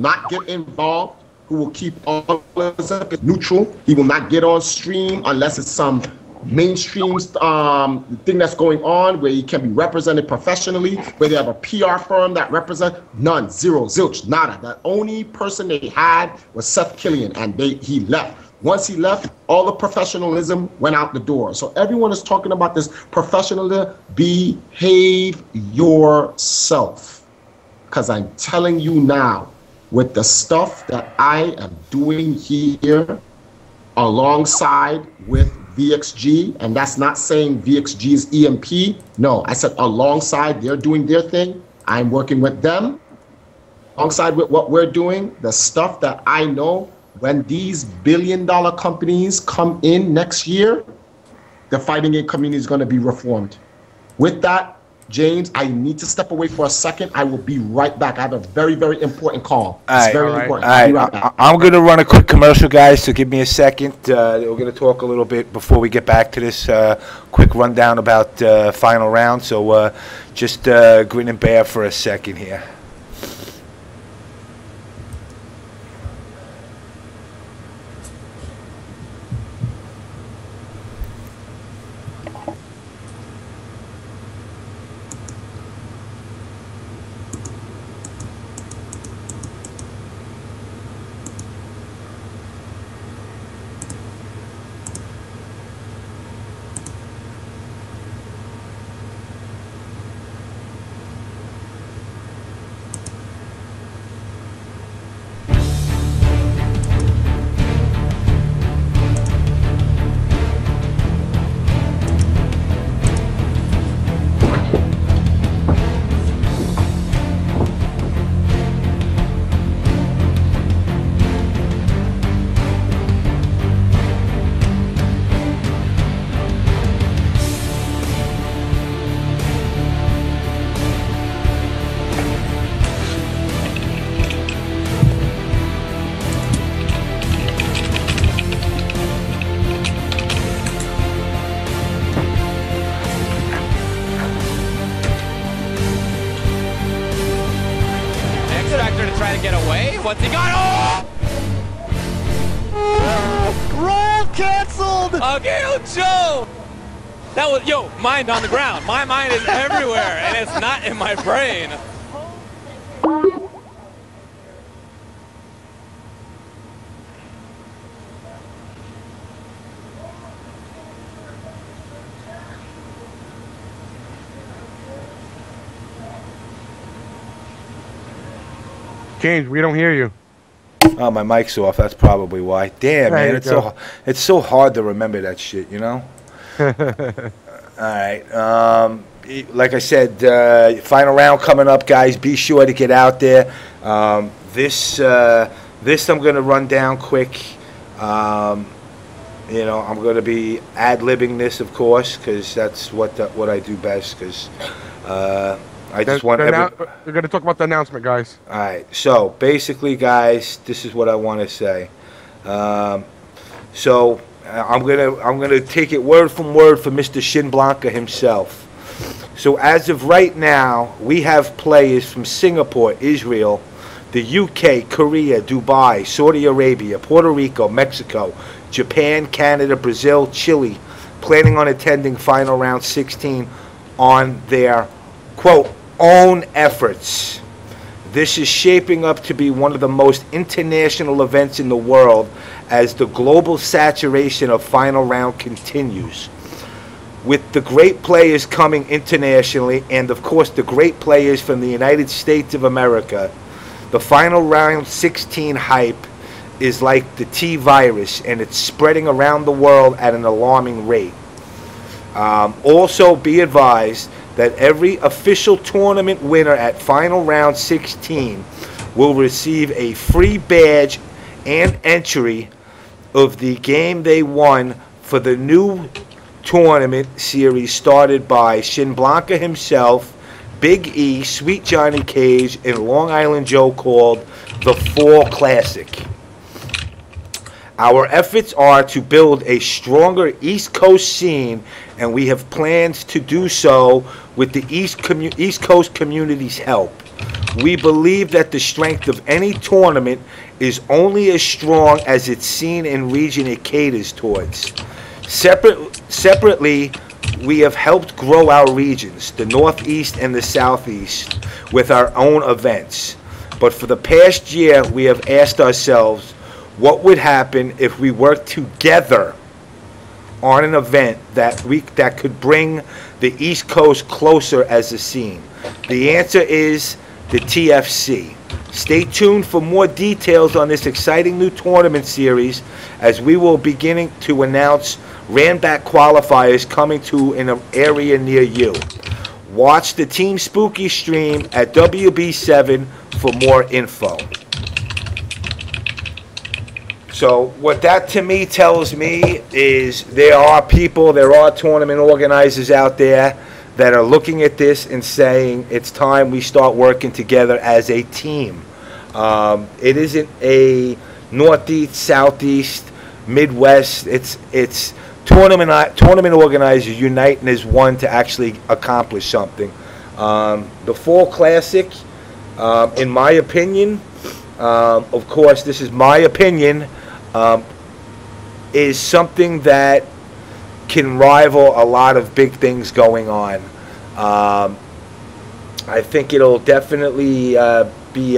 not get involved, who will keep all of us neutral. He will not get on stream unless it's some mainstream thing that's going on where he can be represented professionally, where they have a PR firm that represents. None, zero, zilch, nada. The only person they had was Seth Killian, and he left. Once he left, all the professionalism went out the door. So everyone is talking about this professionalism. Behave yourself. Because I'm telling you now, with the stuff that I am doing here alongside with VXG, and that's not saying VXG is EMP. No, I said alongside, they're doing their thing. I'm working with them. Alongside with what we're doing, the stuff that I know, when these billion-dollar companies come in next year, the fighting game community is going to be reformed. With that, James, I need to step away for a second. I will be right back. I have a very, very important call. It's very important. All right. I'm going to run a quick commercial, guys, so give me a second. We're going to talk a little bit before we get back to this quick rundown about final round. So just grin and bear for a second here. What's he got? Oh! Roll canceled! Okay, Joe! That was, yo, mind on the ground. My mind is everywhere, and it's not in my brain. James, we don't hear you. Oh, my mic's off. That's probably why. Damn, man, it's so hard to remember that shit, you know? All right. Like I said, final round coming up, guys. Be sure to get out there. This I'm going to run down quick. You know, I'm going to be ad-libbing this, of course, because that's what I do best, because I just want we're going to talk about the announcement, guys. All right. So basically, guys, this is what I want to say. So I'm gonna take it word from word from Mr. Shin Blanca himself. So as of right now, we have players from Singapore, Israel, the UK, Korea, Dubai, Saudi Arabia, Puerto Rico, Mexico, Japan, Canada, Brazil, Chile, planning on attending final round 16 on their, quote, own efforts. This is shaping up to be one of the most international events in the world as the global saturation of final round continues. With the great players coming internationally and, of course, the great players from the United States of America, the final round 16 hype is like the T virus, and it's spreading around the world at an alarming rate. Also, be advised that every official tournament winner at final round 16 will receive a free badge and entry of the game they won for the new tournament series started by Shin Blanca himself, Big E, Sweet Johnny Cage, and Long Island Joe, called the Fall Classic. Our efforts are to build a stronger East Coast scene, and we have plans to do so with the East Coast community's help. We believe that the strength of any tournament is only as strong as it's seen in region it caters towards. Separately, we have helped grow our regions, the Northeast and the Southeast, with our own events. But for the past year, we have asked ourselves what would happen if we worked together on an event that could bring the East Coast closer as a scene. The answer is the TFC. Stay tuned for more details on this exciting new tournament series, as we will beginning to announce ran-back qualifiers coming to an area near you. Watch the Team Spooky stream at WB7 for more info. So what that to me tells me is there are tournament organizers out there that are looking at this and saying it's time we start working together as a team. It isn't a Northeast, Southeast, Midwest. It's tournament organizers uniting as one to actually accomplish something. The Fall Classic, in my opinion, of course this is my opinion, is something that can rival a lot of big things going on. I think it'll definitely be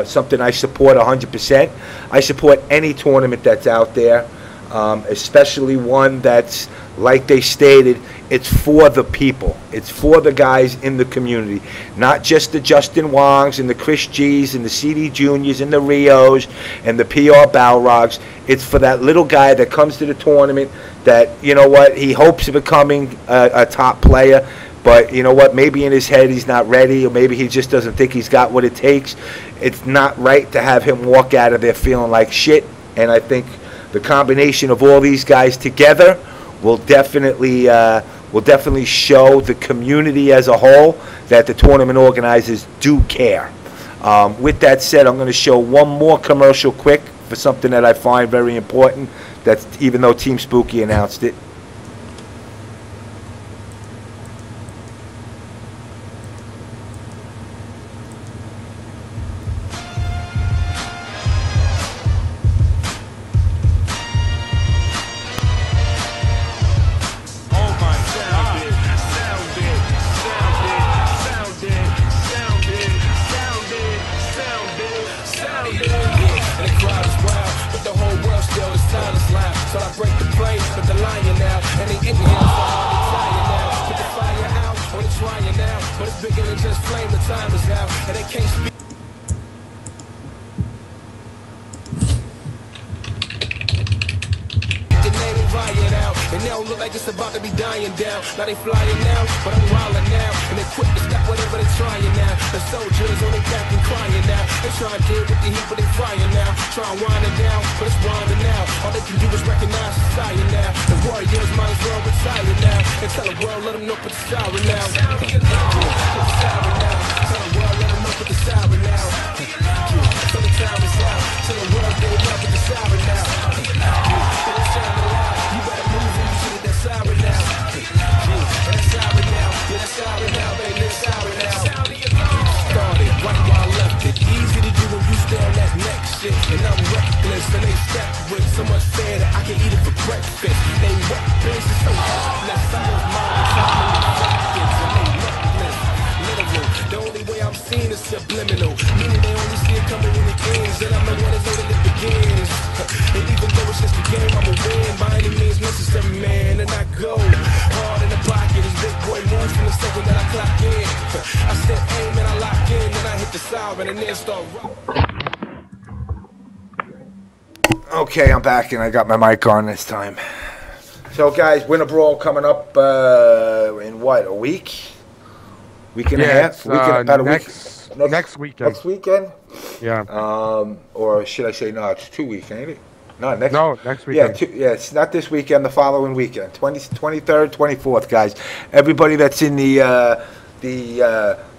something I support 100%. I support any tournament that's out there, especially one that's, like they stated, it's for the people. It's for the guys in the community, not just the Justin Wongs and the Chris G's and the CD Juniors and the Rios and the PR Balrogs. It's for that little guy that comes to the tournament that, you know what, he hopes of becoming a top player, but you know what, maybe in his head he's not ready, or maybe he just doesn't think he's got what it takes. It's not right to have him walk out of there feeling like shit, and I think the combination of all these guys together will definitely show the community as a whole that the tournament organizers do care. With that said, I'm going to show one more commercial quick for something that I find very important, that's even though Team Spooky announced it. Okay, I'm back and I got my mic on this time. So guys, Winter Brawl coming up in what, a week? Week and a half? About a week. Next weekend. Next weekend? Yeah. Or should I say, no, it's 2 weeks, ain't it? No, next weekend. Yeah, it's not this weekend, the following weekend. 23rd, 24th, guys. Everybody that's in the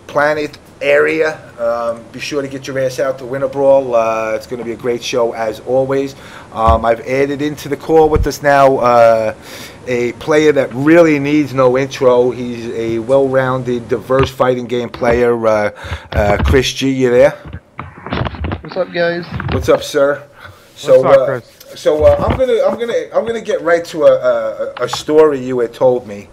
Planet area. Be sure to get your ass out to Winter Brawl. It's going to be a great show as always. I've added into the call with us now a player that really needs no intro. He's a well-rounded, diverse fighting game player. ChrisG, you there? What's up, guys? What's up, sir? So, What's up, Chris? I'm gonna get right to a story you had told me.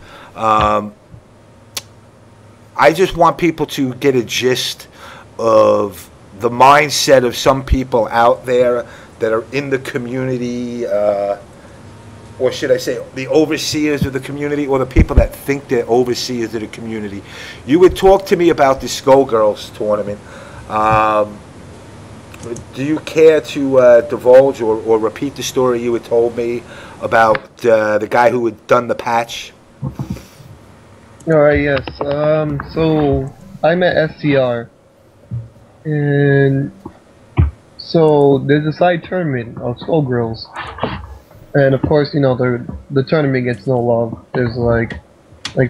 I just want people to get a gist of the mindset of some people out there that are in the community, or should I say the overseers of the community, or the people that think they're overseers of the community. You would talk to me about the Skullgirls tournament. Do you care to divulge or repeat the story you had told me about the guy who had done the patch? Alright, yes. So I'm at SCR, and so there's a side tournament of Skullgirls, and of course, you know, the tournament gets no love. There's like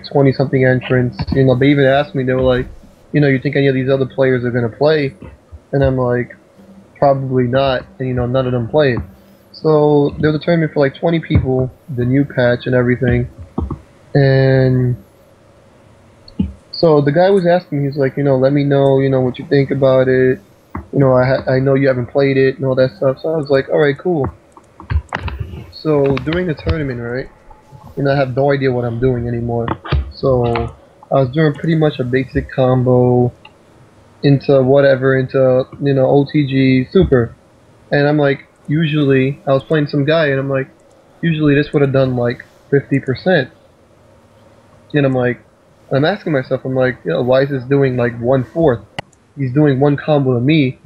20 something entrants. You know, they even asked me, they were like, you know, you think any of these other players are gonna play? And I'm like, probably not. And you know, none of them played. So there was a tournament for like 20 people, the new patch and everything, and so the guy was asking me, he's like, you know, let me know, you know, what you think about it. You know, I know you haven't played it and all that stuff. So I was like, alright, cool. So during the tournament, right, you know, I have no idea what I'm doing anymore. So I was doing pretty much a basic combo into whatever, into, you know, OTG Super. And I'm like, usually, I was playing some guy and I'm like, usually this would have done like 50%. And I'm asking myself, I'm like, you know, why is this doing like 1/4? He's doing one combo to me,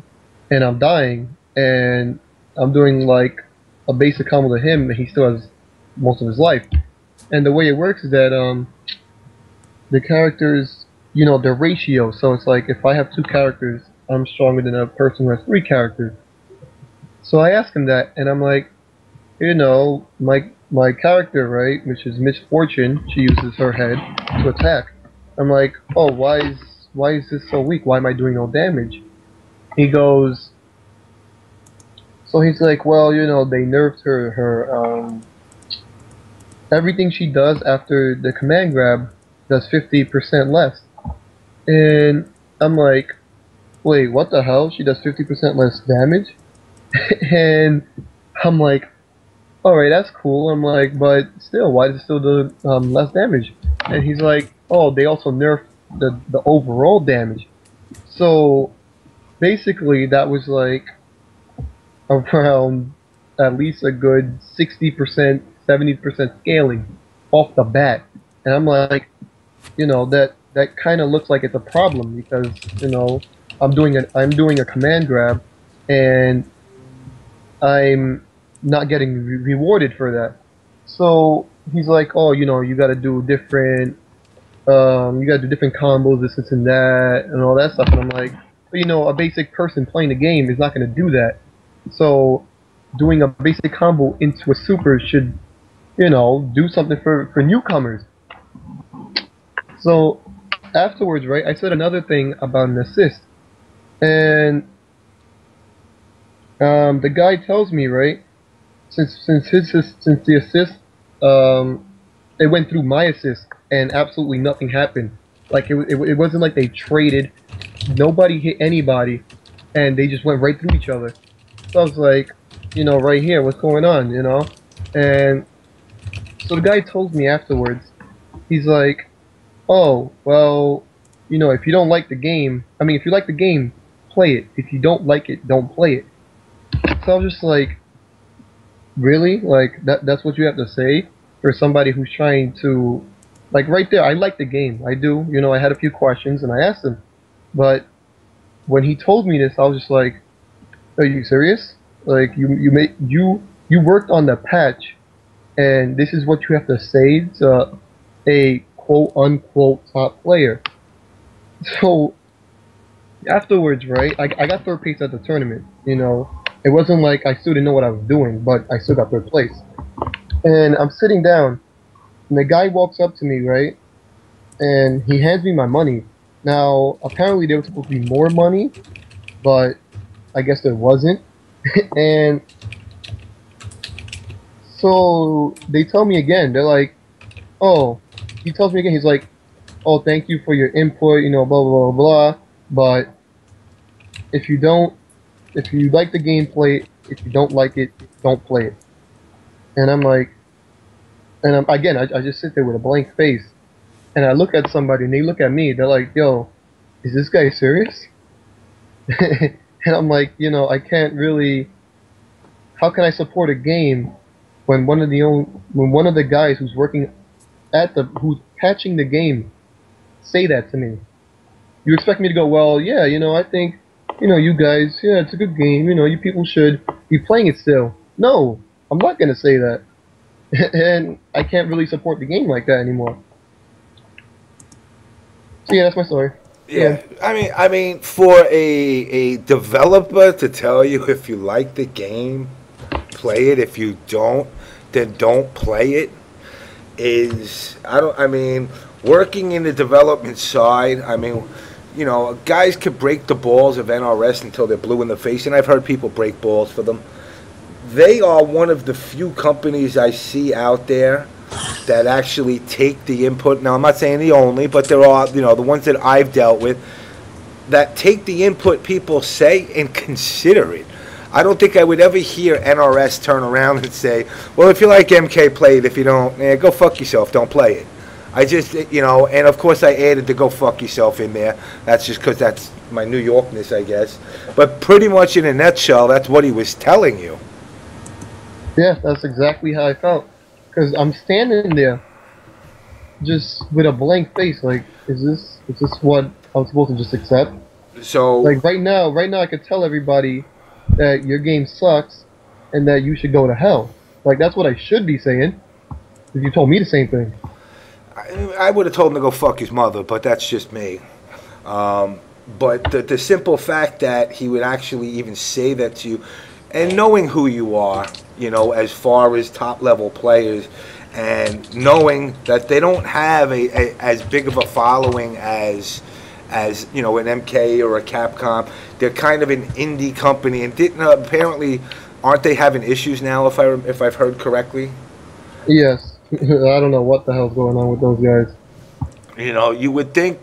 and I'm dying, and I'm doing like a basic combo to him, and he still has most of his life. And the way it works is that the characters, you know, their ratio. So it's like if I have 2 characters, I'm stronger than a person who has 3 characters. So I asked him that, and I'm like, you know, my character, right, which is Misfortune, she uses her head to attack. I'm like, oh, why is this so weak? Why am I doing no damage? He goes, so he's like, well, you know, they nerfed her everything she does after the command grab does 50% less. And I'm like, wait, what the hell? She does 50% less damage? And I'm like, alright, that's cool. I'm like, but still, why does it still do less damage? And he's like, oh, they also nerfed the overall damage. So basically that was like around at least a good 60%, 70% scaling off the bat. And I'm like, you know, that kind of looks like it's a problem because, you know, I'm doing a command grab and I'm not getting rewarded for that. So he's like, oh, you know, you gotta do different combos, this and that, and all that stuff. And I'm like, but, you know, a basic person playing the game is not gonna do that. So doing a basic combo into a super should, you know, do something for newcomers. So afterwards, right, I said another thing about an assist, and the guy tells me, right, since the assist, it went through my assist and absolutely nothing happened. Like it wasn't like they traded, nobody hit anybody, and they just went right through each other. So I was like, you know, right here, what's going on, you know? And so the guy told me afterwards, he's like, oh, well, you know, if you don't like the game, I mean, if you like the game, play it. If you don't like it, don't play it. So I was just like, really? Like, that's what you have to say for somebody who's trying to, like, right there, I like the game. I do. You know, I had a few questions and I asked him. But when he told me this, I was just like, are you serious? Like, you worked on the patch, and this is what you have to say to a quote-unquote top player. So afterwards, right, I got third place at the tournament, you know. It wasn't like I still didn't know what I was doing, but I still got third place. And I'm sitting down, and the guy walks up to me, right, and he hands me my money, Now, apparently there was supposed to be more money, but I guess there wasn't. And so they tell me again, they're like, oh, he tells me again, he's like, oh, thank you for your input, you know, blah, blah, blah, blah, but if you like the gameplay, if you don't like it, don't play it. And I'm like, again, I just sit there with a blank face, and I look at somebody, and they look at me, they're like, yo, is this guy serious? And I'm like, you know, I can't really, how can I support a game when one of the guys who's working who's patching the game say that to me? You expect me to go, well, yeah, you know, I think, you know, you guys, yeah, it's a good game, you know, you people should be playing it still. No, I'm not going to say that. And I can't really support the game like that anymore. So yeah, that's my story. Yeah, I mean, for a developer to tell you if you like the game, play it. If you don't, then don't play it. I mean, working in the development side, I mean, you know, guys could break the balls of NRS until they're blue in the face, and I've heard people break balls for them. They are one of the few companies I see out there that actually take the input. Now, I'm not saying the only, but there are, you know, the ones that I've dealt with that take the input people say and consider it. I don't think I would ever hear NRS turn around and say, well, if you like MK, play it. If you don't, go fuck yourself, don't play it. I just, you know, and of course I added the go fuck yourself in there. That's just because that's my New Yorkness, I guess. But pretty much in a nutshell, that's what he was telling you. Yeah, that's exactly how I felt. Because I'm standing there just with a blank face, like, is this what I'm supposed to just accept? So, like, right now I could tell everybody that your game sucks and that you should go to hell. Like, that's what I should be saying, if you told me the same thing. I would have told him to go fuck his mother, but that's just me. But the simple fact that he would actually even say that to you, and knowing who you are, you know, as far as top-level players, and knowing that they don't have as big of a following as you know, an MK or a Capcom. They're kind of an indie company, and apparently, aren't they having issues now, if I've heard correctly? Yes. I don't know what the hell's going on with those guys. You know, you would think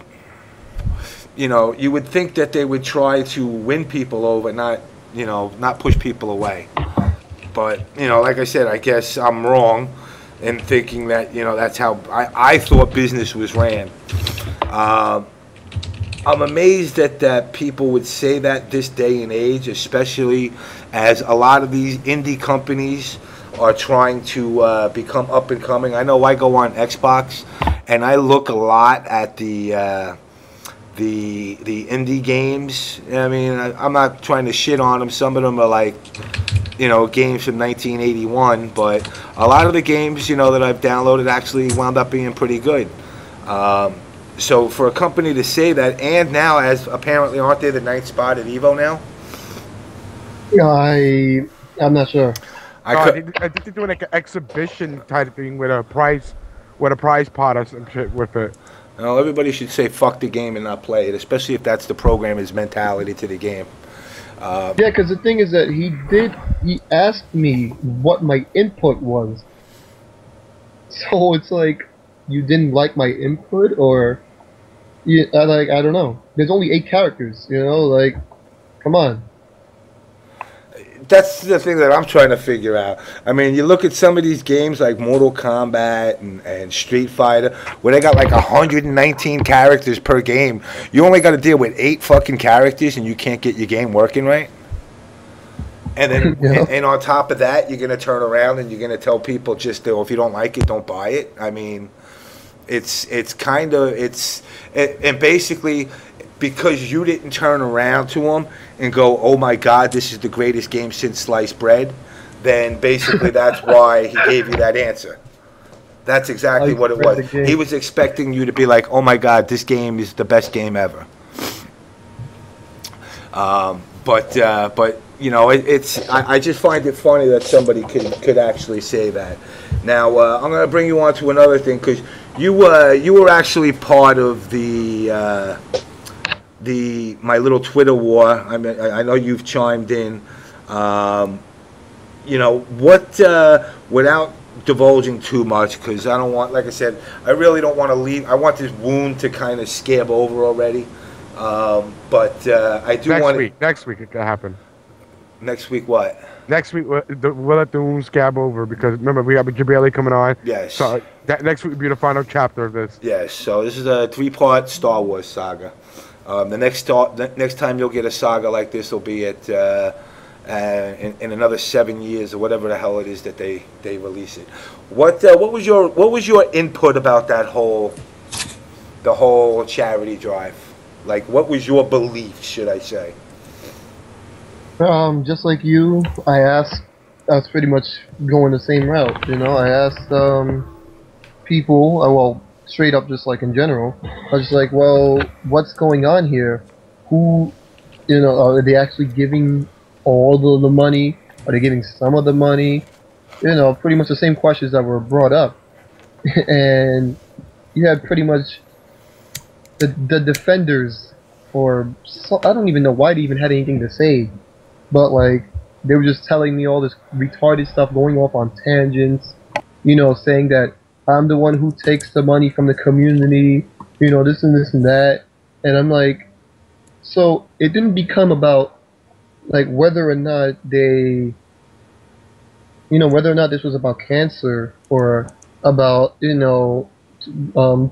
that they would try to win people over, not push people away. But, you know, like I said, I guess I'm wrong in thinking that, you know, that's how I thought business was ran. I'm amazed that people would say that this day and age, especially as a lot of these indie companies are trying to become up and coming. I know I go on Xbox and I look a lot at the indie games. I mean, I'm not trying to shit on them. Some of them are like, you know, games from 1981, but a lot of the games, you know, that I've downloaded actually wound up being pretty good. So for a company to say that, and now as apparently aren't they the 9th spot at Evo now? Yeah, I'm not sure. I think they're doing like an exhibition type of thing with a prize pot or some shit with it. Well, everybody should say fuck the game and not play it, especially if that's the programmer's mentality to the game. Yeah, because the thing is that he asked me what my input was. So it's like, you didn't like my input, or I don't know. There's only 8 characters, you know, like, come on. That's the thing that I'm trying to figure out. I mean, you look at some of these games like Mortal Kombat and Street Fighter, where they got like 119 characters per game. You only got to deal with 8 fucking characters, and you can't get your game working right. And then, yeah. and on top of that, you're gonna turn around and you're gonna tell people just, if you don't like it, don't buy it. I mean, it's basically, because you didn't turn around to them and go, oh my God, this is the greatest game since sliced bread, then basically that's why he gave you that answer. That's exactly what it was. He was expecting you to be like, oh my God, this game is the best game ever. But you know, I just find it funny that somebody could actually say that. Now, I'm going to bring you on to another thing, because you were actually part of the my little Twitter war. I know you've chimed in. You know what? Without divulging too much, because I don't want, like I said, I really don't want to leave. I want this wound to kind of scab over already. But I do want next week it could happen. Next week what? Next week we'll let the wound scab over, because remember we have Jabali coming on. Yes. So next week will be the final chapter of this. Yes. So this is a 3-part Star Wars saga. The next time you'll get a saga like this will be at in another 7 years or whatever the hell it is that they release it. What was your input about the whole charity drive? Like, what was your belief, should I say? Just like you, I was pretty much going the same route. You know, I asked people, well, straight up, just like in general, I was just like, well, what's going on here? Who, you know, are they actually giving all the money? Are they giving some of the money? You know, pretty much the same questions that were brought up. And you had pretty much the defenders, or so, I don't even know why they even had anything to say, but like they were just telling me all this retarded stuff, going off on tangents, you know, saying that I'm the one who takes the money from the community, you know, this and this and that. And I'm like, so it didn't become about like whether or not they, you know, whether or not this was about cancer or about, you know,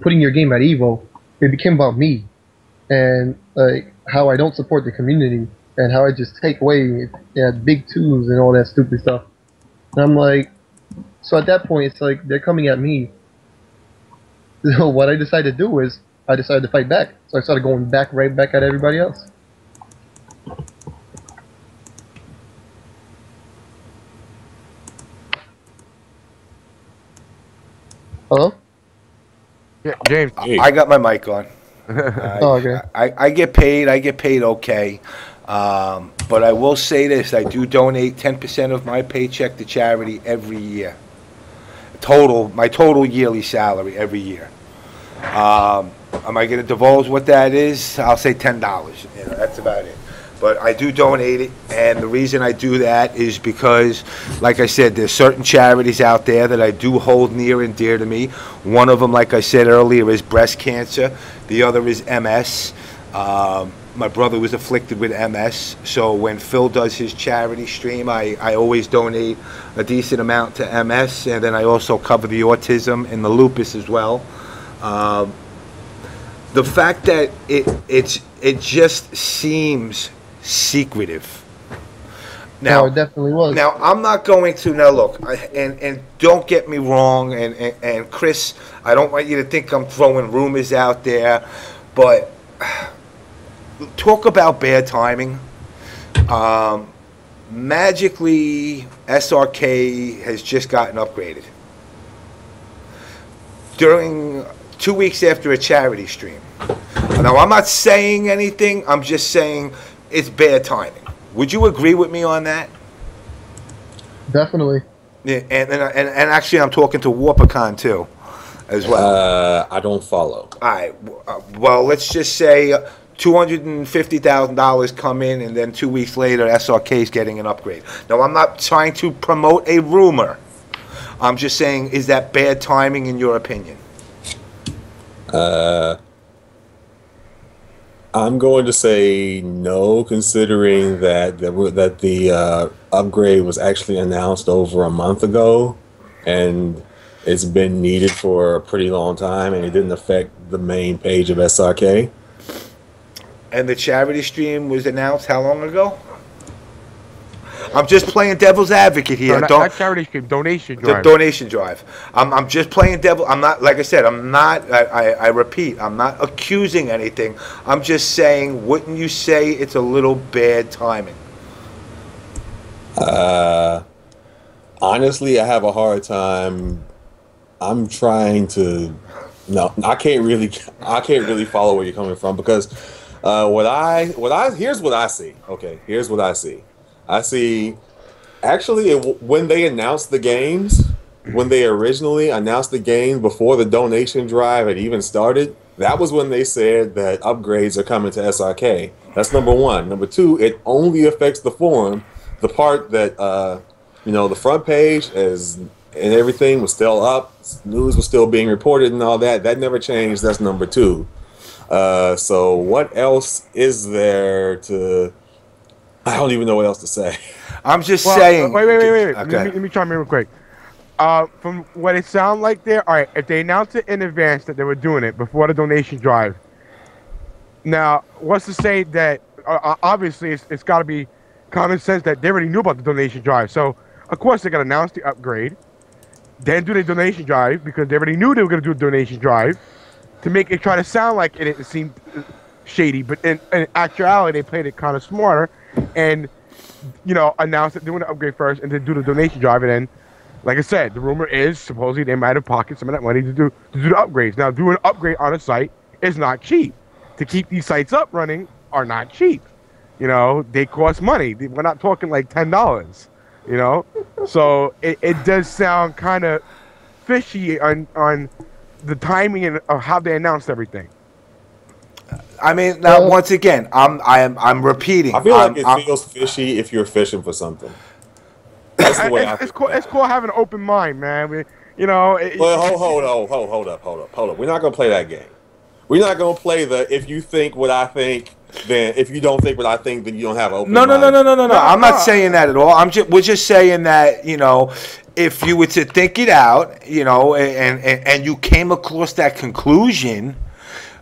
putting your game at Evo. It became about me and like how I don't support the community and how I just take away big twos and all that stupid stuff. And I'm like, so at that point, it's like they're coming at me. So what I decided to do is I decided to fight back. So I started going right back at everybody else. Hello? Yeah, James. I got my mic on. Okay. I get paid. I get paid okay. But I will say this: I do donate 10% of my paycheck to charity every year. My total yearly salary every year. Am I going to divulge what that is? I'll say $10. You know, that's about it. But I do donate it, and the reason I do that is because, like I said, there's certain charities out there that I do hold near and dear to me. One of them, like I said earlier, is breast cancer. The other is MS. My brother was afflicted with MS, so when Phil does his charity stream, I always donate a decent amount to MS, and then I also cover the autism and the lupus as well. The fact that it just seems secretive. Now, no, it definitely was. Now, I'm not going to, now look, and don't get me wrong, and Chris, I don't want you to think I'm throwing rumors out there, but talk about bad timing. Magically, SRK has just gotten upgraded. During 2 weeks after a charity stream. Now, I'm not saying anything, I'm just saying it's bad timing. Would you agree with me on that? Definitely. Yeah, and actually, I'm talking to Warpticon too, as well. I don't follow. All right. Well, let's just say $250,000 come in, and then 2 weeks later, SRK is getting an upgrade. Now, I'm not trying to promote a rumor. I'm just saying, is that bad timing in your opinion? I'm going to say no, considering that the upgrade was actually announced over a month ago, and it's been needed for a pretty long time, and it didn't affect the main page of SRK. And the charity stream was announced how long ago? I'm just playing devil's advocate here. No, not charity stream, donation drive. The donation drive. I'm just playing devil. I'm not, like I said, I'm not, I repeat, I'm not accusing anything. I'm just saying, wouldn't you say it's a little bad timing? Honestly, I have a hard time. I'm trying to, no, I can't really follow where you're coming from, because here's what I see. Okay, here's what I see. I see, actually, when they announced the games, when they originally announced the game before the donation drive had even started, That was when they said that upgrades are coming to SRK. That's number one. Number two, it only affects the forum. The part that, the front page and everything was still up. News was still being reported and all that. That never changed. That's number two. So what else is there to... I don't even know what else to say. I'm just saying... Wait. Okay. Let me chime in real quick. From what it sounds like there, all right, if they announced it in advance that they were doing it before the donation drive, now, what's to say that, obviously, it's got to be common sense that they already knew about the donation drive. So, of course, they're going to announce the upgrade, then do the donation drive, because they already knew they were going to do a donation drive, to make it try to sound like it seemed shady. But in actuality, they played it kind of smarter, and, announced it, doing the upgrade first, and then do the donation drive, and then, like I said, the rumor is supposedly they might have pocketed some of that money to do the upgrades. Now, doing an upgrade on a site is not cheap. To keep these sites up running are not cheap. They cost money. We're not talking like $10. So it does sound kind of fishy on the timing and of how they announced everything. I mean, now once again, I'm repeating. I feel like it feels fishy if you're fishing for something. That's the way it's called having an open mind, man. Well, hold up. We're not gonna play that game. We're not gonna play the if you think what I think, then if you don't think what I think, then you don't have an open mind. No. I'm not saying that at all. We're just saying that if you were to think it out, and you came across that conclusion,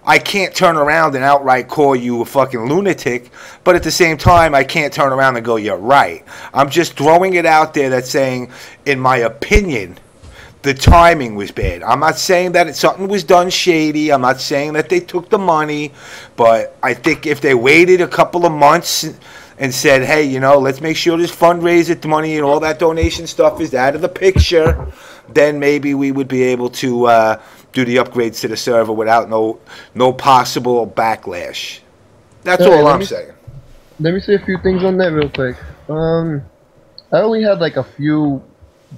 I can't turn around and outright call you a fucking lunatic, but at the same time, I can't turn around and go, you're right. I'm just throwing it out there that's saying, in my opinion, the timing was bad. I'm not saying that something was done shady. I'm not saying that they took the money, but I think if they waited a couple of months and said, hey, let's make sure this fundraiser money and all that donation stuff is out of the picture, then maybe we would be able to do the upgrades to the server without no possible backlash. That's all I'm saying. Let me say a few things on that real quick. I only had like a few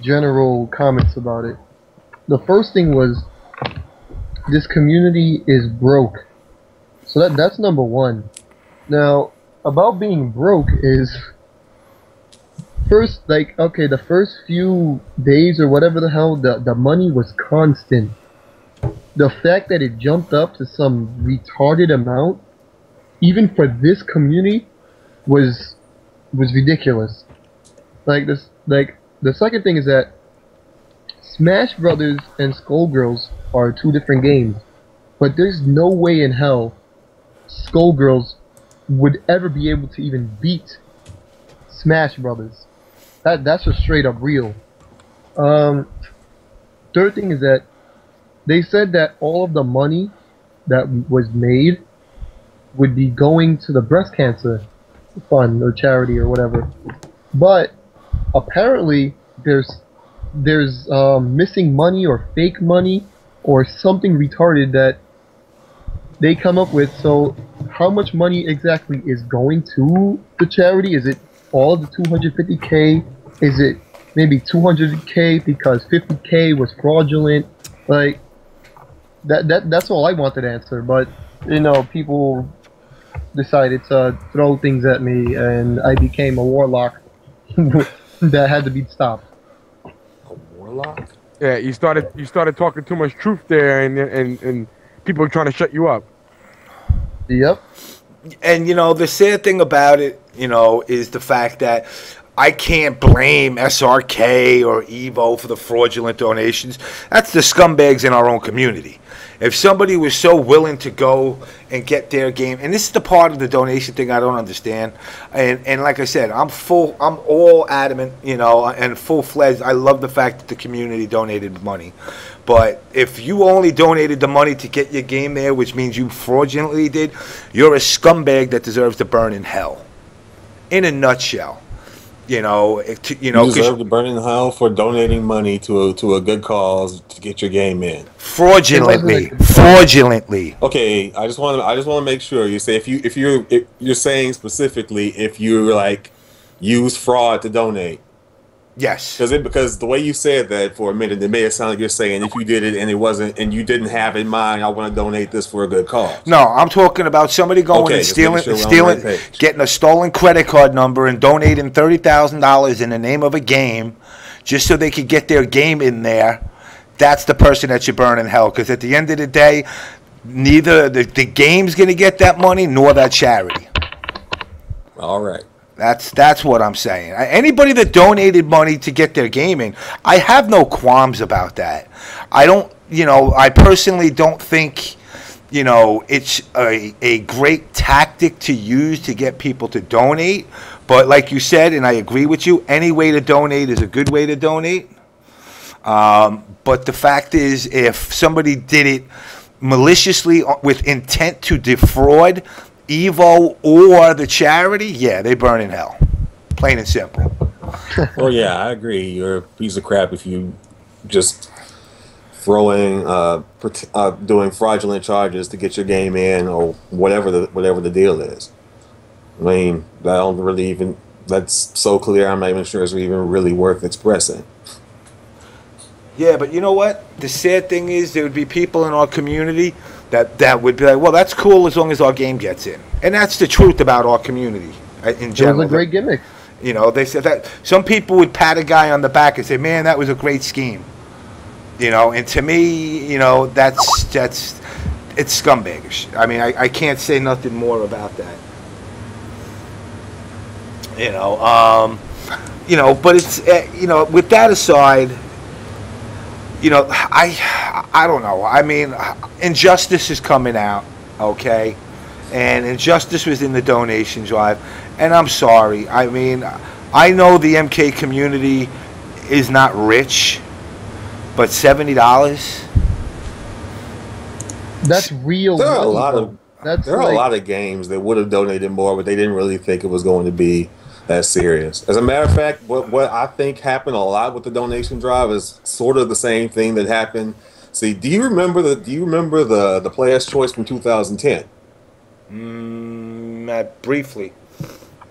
general comments about it. The first thing was, this community is broke. So that's number one. Now, about being broke is, first, the first few days or whatever the hell, the money was constant. The fact that it jumped up to some retarded amount, even for this community, was ridiculous. The second thing is that Smash Brothers and Skullgirls are two different games, but there's no way in hell Skullgirls would ever be able to even beat Smash Brothers. That's just straight up real. Third thing is that they said that all of the money that was made would be going to the breast cancer fund or charity or whatever, but apparently there's missing money or fake money or something retarded that they come up with. So how much money exactly is going to the charity? Is it all of the 250K? Is it maybe 200K because 50K was fraudulent? Like that's all I wanted to answer, but people decided to throw things at me and I became a warlock that had to be stopped. Warlock? Yeah, you started talking too much truth there, and people are trying to shut you up. Yep. And the sad thing about it, is the fact that I can't blame SRK or Evo for the fraudulent donations. That's the scumbags in our own community. If somebody was so willing to go and get their game, and this is the part of the donation thing I don't understand, and like I said, I'm all adamant, and full-fledged. I love the fact that the community donated money. But if you only donated the money to get your game there, which means you fraudulently did, you're a scumbag that deserves to burn in hell. In a nutshell. You deserve to burn in hell for donating money to a good cause to get your game in. Fraudulently. Okay, I just want to make sure you say if you're saying specifically if you use fraud to donate. Yes. Because the way you said that for a minute, it made it sound like you're saying if you did it and it wasn't, and you didn't have in mind, I want to donate this for a good cause. No, I'm talking about somebody going and stealing, getting a stolen credit card number and donating $30,000 in the name of a game, just so they could get their game in there. That's the person that you burn in hell. Because at the end of the day, neither the game's going to get that money nor that charity. All right. That's what I'm saying. Anybody that donated money to get their game in, I have no qualms about that. I don't, I personally don't think, it's a great tactic to use to get people to donate. But like you said, and I agree with you, any way to donate is a good way to donate. But the fact is, if somebody did it maliciously with intent to defraud Evo or the charity, yeah, they burn in hell. Plain and simple. Well, yeah, I agree. You're a piece of crap if you just throwing, doing fraudulent charges to get your game in, or whatever the deal is. I mean, I don't really even. That's so clear. I'm not even sure it's even really worth expressing. Yeah, but you know what? The sad thing is, there would be people in our community that would be like, well, that's cool as long as our game gets in. And that's the truth about our community in general. It was a great gimmick. They said that some people would pat a guy on the back and say, man, that was a great scheme. And to me, that's it's scumbaggish. I mean, I can't say nothing more about that. But it's, with that aside, I don't know. I mean, Injustice is coming out, okay? And Injustice was in the donation drive. And I'm sorry. I mean, I know the MK community is not rich, but $70? That's real. There are a lot of games that would have donated more, but they didn't really think it was going to be that serious. As a matter of fact, what I think happened a lot with the donation drive is sort of the same thing that happened. See, do you remember the Player's Choice from 2010? Briefly.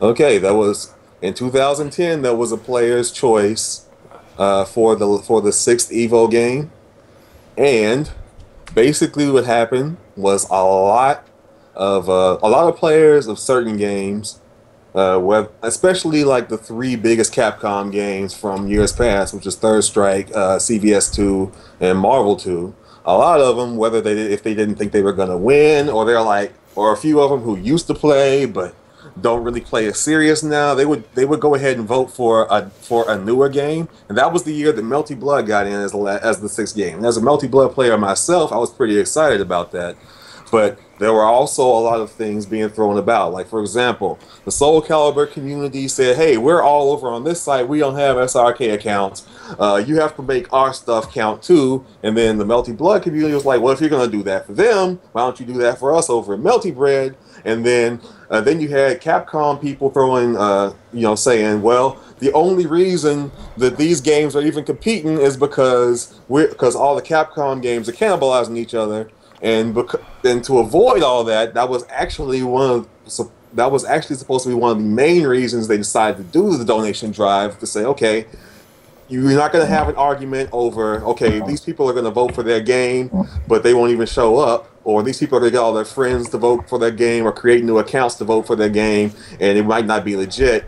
Okay, that was in 2010. There was a Player's Choice for the 6th Evo game, and basically what happened was a lot of players of certain games. Especially like the 3 biggest Capcom games from years past, which is Deathstrike, CVS 2, and Marvel 2. A lot of them, if they didn't think they were gonna win, or or a few of them who used to play but don't really play as serious now, they would go ahead and vote for a newer game, and that was the year that Melty Blood got in as the 6th game. And as a Melty Blood player myself, I was pretty excited about that. But there were also a lot of things being thrown about. Like, for example, the Soul Calibur community said, hey, we're all over on this site. We don't have SRK accounts. You have to make our stuff count too. And then the Melty Blood community was like, well, if you're going to do that for them, why don't you do that for us over at Melty Bread? And then you had Capcom people throwing, saying, well, the only reason that these games are even competing is because all the Capcom games are cannibalizing each other. And to avoid all that, that was actually supposed to be one of the main reasons they decided to do the donation drive, to say, okay, you're not going to have an argument over, okay, these people are going to vote for their game, but they won't even show up, or these people are going to get all their friends to vote for their game or create new accounts to vote for their game, and it might not be legit.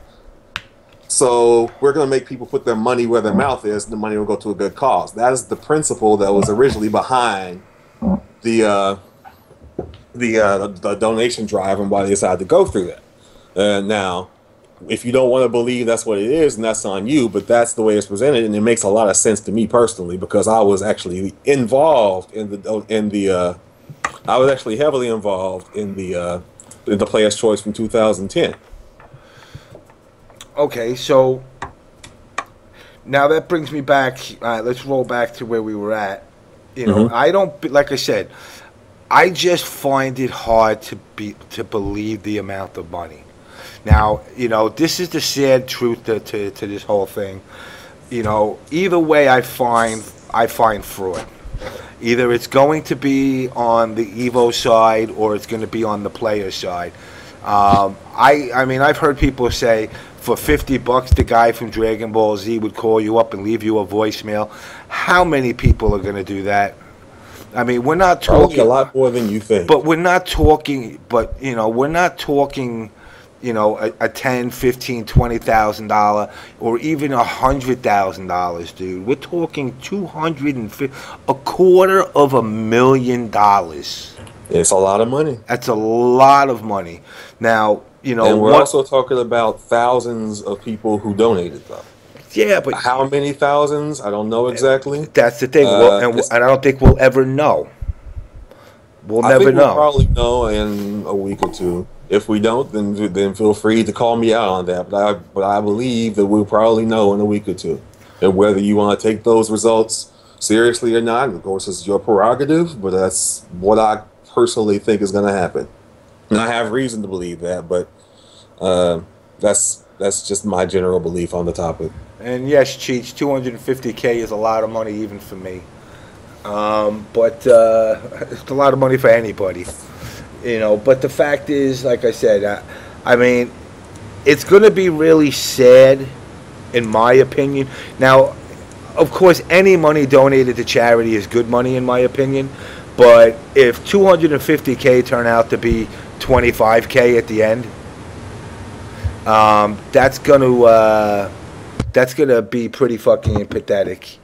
So we're going to make people put their money where their mouth is, and the money will go to a good cause. That is the principle that was originally behind the donation drive and why they decided to go through that. Now, if you don't want to believe that's what it is, then that's on you, but that's the way it's presented, and it makes a lot of sense to me personally, because I was actually involved I was actually heavily involved in the Player's Choice from 2010. Okay, so now that brings me back. All right, let's roll back to where we were at. I don't, like I said, I just find it hard to believe the amount of money. Now, this is the sad truth to this whole thing. Either way, I find fraud. Either it's going to be on the Evo side or it's going to be on the player side. I mean, I've heard people say for $50, the guy from Dragon Ball Z would call you up and leave you a voicemail. How many people are going to do that? I mean, we're not talking probably a lot more than you think. But we're not talking. But we're not talking. A $10,000, $15,000, $20,000 or even $100,000, dude. We're talking $250,000. It's a lot of money. That's a lot of money. Now, and we're also talking about thousands of people who donated, though. Yeah, but how many thousands? I don't know exactly. That's the thing, and I don't think we'll ever know. We'll never know. We'll probably know in a week or two. If we don't, then feel free to call me out on that. But I believe that we'll probably know in a week or two, and whether you want to take those results seriously or not, of course, it's your prerogative. But that's what I personally think is going to happen, and I have reason to believe that. But that's just my general belief on the topic. And yes, Cheech, $250K is a lot of money even for me. But it's a lot of money for anybody. But the fact is, like I said, I mean, it's going to be really sad, in my opinion. Now, of course, any money donated to charity is good money, in my opinion. But if $250K turn out to be $25K at the end, that's gonna be pretty fucking pathetic.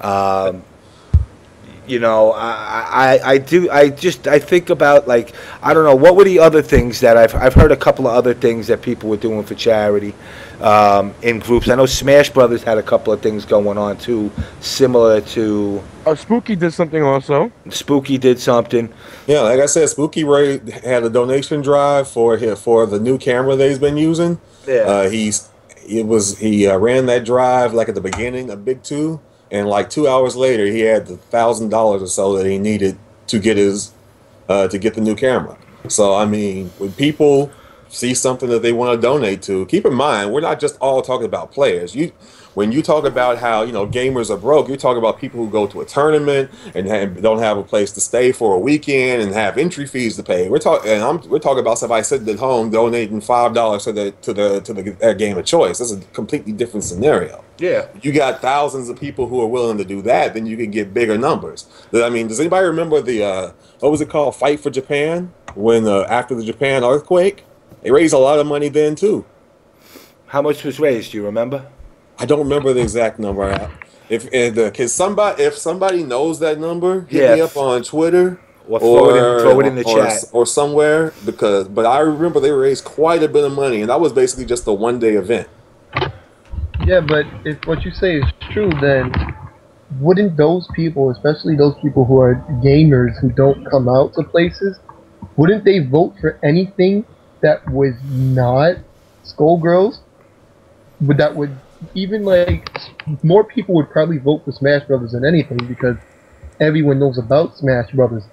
I think about, like, I don't know, what were the other things that I've heard a couple of other things that people were doing for charity in groups. I know Smash Brothers had a couple of things going on too, similar to. Spooky did something also. Spooky did something. Yeah, like I said, Spooky Ray had a donation drive for the new camera that he's been using. Yeah. He ran that drive like at the beginning of Big 2. And like 2 hours later, he had the $1,000 or so that he needed to get the new camera. So I mean, when people see something that they want to donate to, keep in mind we're not just all talking about players. When you talk about how gamers are broke, you're talking about people who go to a tournament and don't have a place to stay for a weekend and have entry fees to pay. We're talking about somebody sitting at home donating $5 to their game of choice. That's a completely different scenario. Yeah, you got thousands of people who are willing to do that, then you can get bigger numbers. I mean, does anybody remember the what was it called, Fight for Japan? When after the Japan earthquake, they raised a lot of money then too. How much was raised? Do you remember? I don't remember the exact number. If somebody knows that number, hit me up on Twitter or throw it in the chat or somewhere, but I remember they raised quite a bit of money, and that was basically just a one-day event. Yeah, but if what you say is true, then wouldn't those people, especially those people who are gamers who don't come out to places, wouldn't they vote for anything that was not Skullgirls? Even like more people would probably vote for Smash Brothers than anything because everyone knows about Smash Brothers.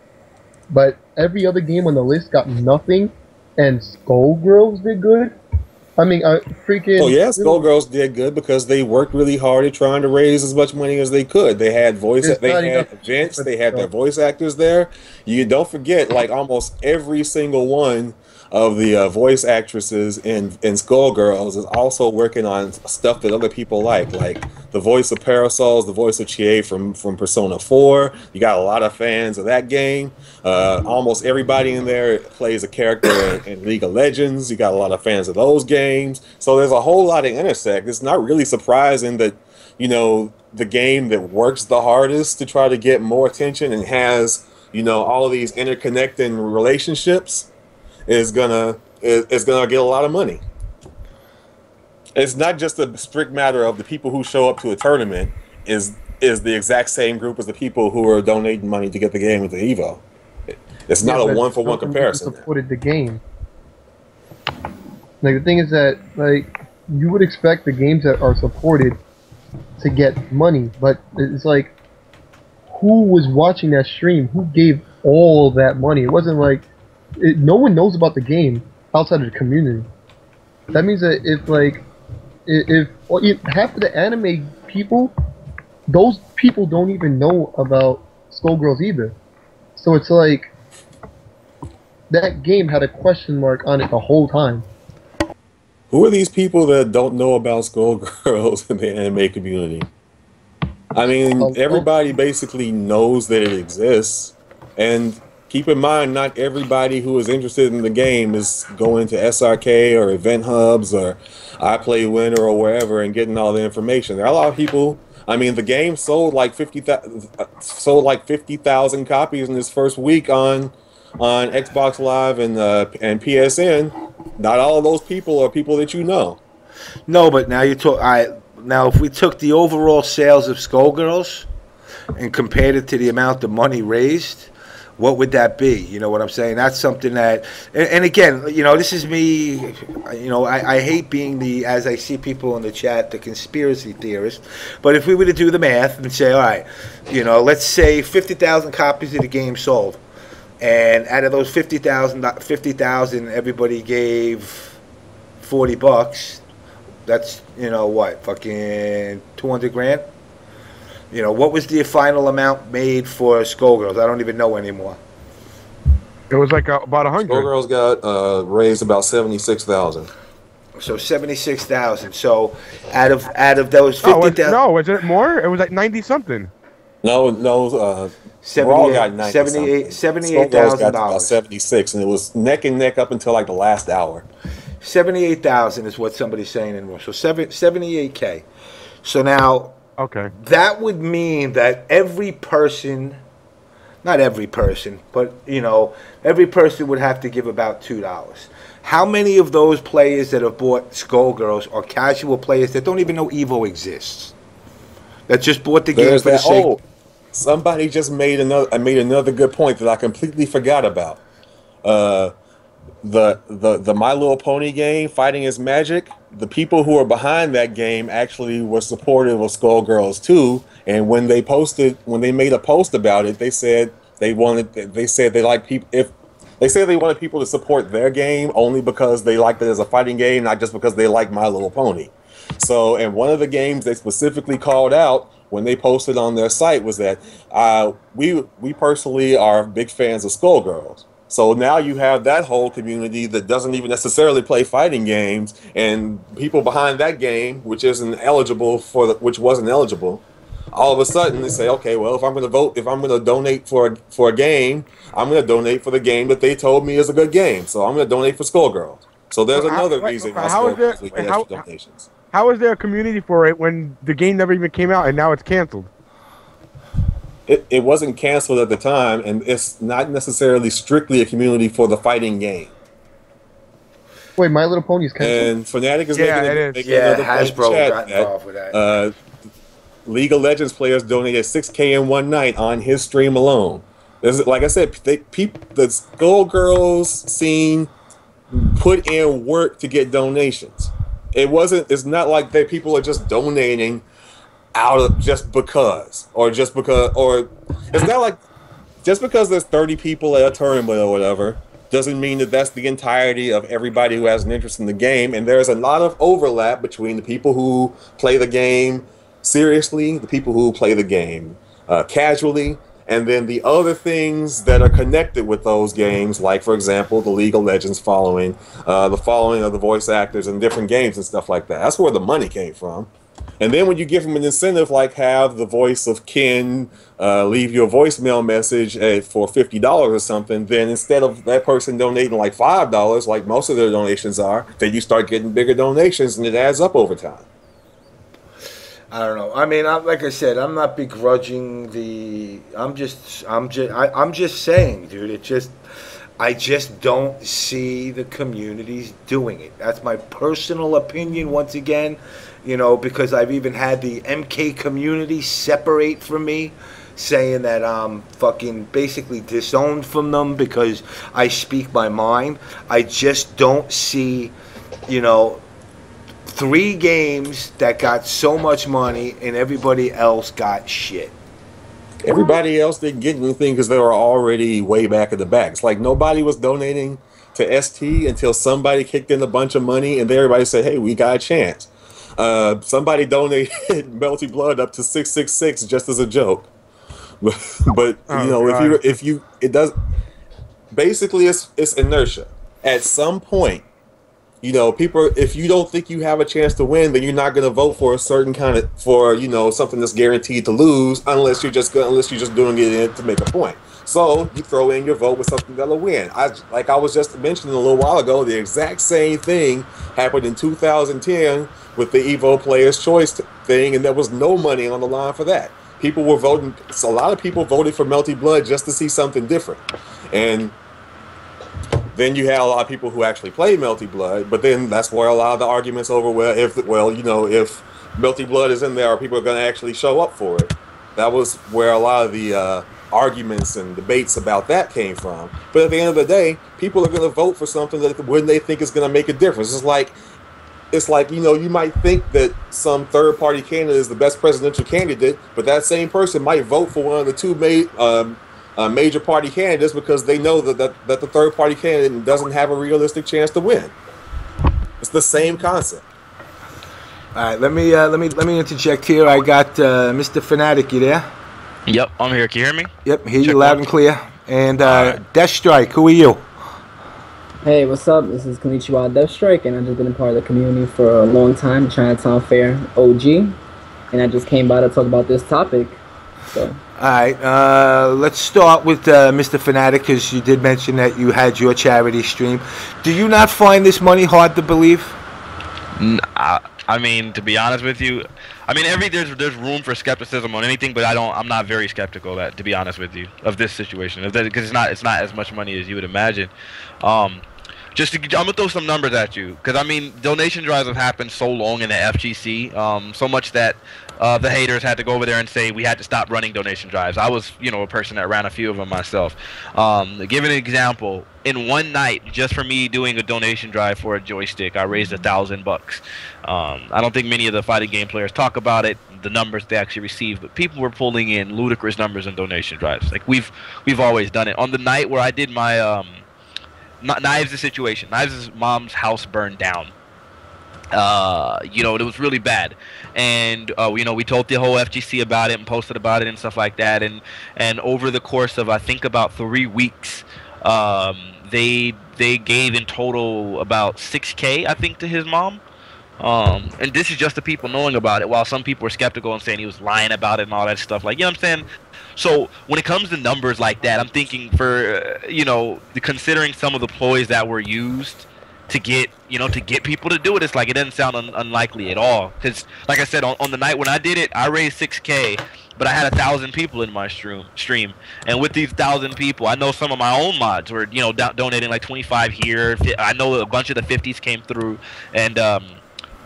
But every other game on the list got nothing, and Skullgirls did good. I mean, freaking. Oh yeah, Skullgirls did good because they worked really hard at trying to raise as much money as they could. They had events, they had their voice actors there. You don't forget, like almost every single one of the voice actresses in Skullgirls is also working on stuff that other people like the voice of Parasols, the voice of Chie from Persona 4. You got a lot of fans of that game. Almost everybody in there plays a character in League of Legends. You got a lot of fans of those games. So there's a whole lot of intersect. It's not really surprising that, the game that works the hardest to try to get more attention and has, all of these interconnecting relationships is gonna get a lot of money. It's not just a strict matter of the people who show up to a tournament is the exact same group as the people who are donating money to get the game into Evo. It's not a one-for-one comparison. Supported the game. Like the thing is that you would expect the games that are supported to get money, but it's like who was watching that stream? Who gave all that money? It wasn't like no one knows about the game outside of the community. That means that if half of the anime people, those people don't even know about Skullgirls either. So it's like that game had a question mark on it the whole time. Who are these people that don't know about Skullgirls in the anime community? I mean, everybody basically knows that it exists, and keep in mind, not everybody who is interested in the game is going to SRK or Event Hubs or iPlayWinner or wherever and getting all the information. There are a lot of people. I mean, the game sold like 50,000 copies in its first week on Xbox Live and PSN. Not all of those people are people that you know. No, but now you talk. Now, if we took the overall sales of Skullgirls and compared it to the amount of money raised, what would that be? You know what I'm saying? That's something that, and again, you know, this is me, you know, I hate being the, as I see people in the chat, the conspiracy theorist, but if we were to do the math and say, all right, you know, let's say 50,000 copies of the game sold, and out of those 50,000, everybody gave $40, that's, you know, what, fucking 200 grand? You know, what was the final amount made for Skullgirls? I don't even know anymore. It was like about 100. Skullgirls got raised about 76,000. So 76,000. So out of those 50,000. No, was it more? It was like 90 something. No. 78,000 got about 76, and it was neck and neck up until like the last hour. 78,000 is what somebody's saying in more. So 78K. So now. Okay. That would mean that every person, not every person, but, you know, every person would have to give about $2. How many of those players that have bought Skullgirls are casual players that don't even know Evo exists? That just bought the game for the sake. Oh, somebody just made another good point that I completely forgot about. The My Little Pony game, Fighting is Magic, the people who are behind that game actually were supportive of Skullgirls too. And when they made a post about it, they said they wanted people to support their game only because they liked it as a fighting game, not just because they like My Little Pony. So, and one of the games they specifically called out when they posted on their site was that we personally are big fans of Skullgirls. So now you have that whole community that doesn't even necessarily play fighting games, and people behind that game, which wasn't eligible. All of a sudden they say, okay, well, if I'm going to donate for a game, I'm going to donate for the game that they told me is a good game. So I'm going to donate for Skullgirls. So there's another reason why Skullgirls we get extra donations. How is there a community for it when the game never even came out and now it's canceled? It wasn't canceled at the time, and it's not necessarily strictly a community for the fighting game. Wait, My Little Pony's canceled? And Fnatic is making another Hasbro got involved with that. League of Legends players donated $6K in one night on his stream alone. Like I said, the Skullgirls scene put in work to get donations. It's not like that people are just donating out of just because it's not like just because there's 30 people at a tournament or whatever doesn't mean that that's the entirety of everybody who has an interest in the game. And there's a lot of overlap between the people who play the game seriously, the people who play the game casually, and then the other things that are connected with those games, like, for example, the League of Legends following, the following of the voice actors in different games and stuff like that. That's where the money came from. And then when you give them an incentive, like have the voice of Ken leave your voicemail message for $50 or something, then instead of that person donating like $5, like most of their donations are, then you start getting bigger donations, and it adds up over time. I don't know. I mean, like I said, I'm not begrudging the. I'm just saying, dude. I just don't see the communities doing it. That's my personal opinion. Once again, you know, because I've even had the MK community separate from me, saying that I'm fucking basically disowned from them because I speak my mind. I just don't see, you know, 3 games that got so much money and everybody else got shit. Everybody else didn't get anything because they were already way back at the back. It's like nobody was donating to ST until somebody kicked in a bunch of money and then everybody said, hey, we got a chance. Somebody donated Melty Blood up to 666 just as a joke. But you know, it does basically it's inertia. At some point, you know, people, if you don't think you have a chance to win, then you're not going to vote for a certain kind of, for, you know, something that's guaranteed to lose, unless you're just doing it to make a point. So you throw in your vote with something that'll win. Like I was just mentioning a little while ago, the exact same thing happened in 2010 with the Evo Players Choice thing, and there was no money on the line for that. People were voting. So a lot of people voted for Melty Blood just to see something different, and then you had a lot of people who actually played Melty Blood, but then that's where a lot of the arguments over, if Melty Blood is in there, are people going to actually show up for it? That was where a lot of the arguments and debates about that came from. But at the end of the day, people are going to vote for something that when they think is going to make a difference. It's like, you know, you might think that some third-party candidate is the best presidential candidate, but that same person might vote for one of the two major party candidates because they know that the third party candidate doesn't have a realistic chance to win. It's the same concept. All right, let me interject here. I got MrFanatiq. You there? Yep, I'm here. Can you hear me? Yep, hear you loud and clear. And Deathstrike, who are you? Hey, what's up? This is Konnichiwa, Deathstrike, and I've just been a part of the community for a long time, Chinatown Fair OG, and I just came by to talk about this topic. So. All right, let's start with MrFanatiq, because you did mention that you had your charity stream. Do you not find this money hard to believe? I mean, to be honest with you, I mean, there's room for skepticism on anything, but I'm not very skeptical to be honest with you, of this situation, because it's not as much money as you would imagine. I'm gonna throw some numbers at you, because I mean, donation drives have happened so long in the FGC, so much that the haters had to go over there and say we had to stop running donation drives. I was, you know, a person that ran a few of them myself. Give an example. In one night, just for me doing a donation drive for a joystick, I raised $1,000. I don't think many of the fighting game players talk about it, the numbers they actually receive, but people were pulling in ludicrous numbers in donation drives. Like we've always done it. On the night where I did my Knives' situation, Knives' mom's house burned down. You know, it was really bad, and you know, we told the whole FGC about it and posted about it and stuff like that, and over the course of I think about 3 weeks, they gave in total about $6K, I think, to his mom. And this is just the people knowing about it, while some people were skeptical and saying he was lying about it and all that stuff. Like, you know what I'm saying? So when it comes to numbers like that, I'm thinking for you know, considering some of the ploys that were used to get people to do it, it's like it doesn't sound unlikely at all. Because like I said, on the night when I did it, I raised $6K, but I had 1,000 people in my stream, and with these 1,000 people, I know some of my own mods were, you know, donating like 25 here. I know a bunch of the 50s came through, and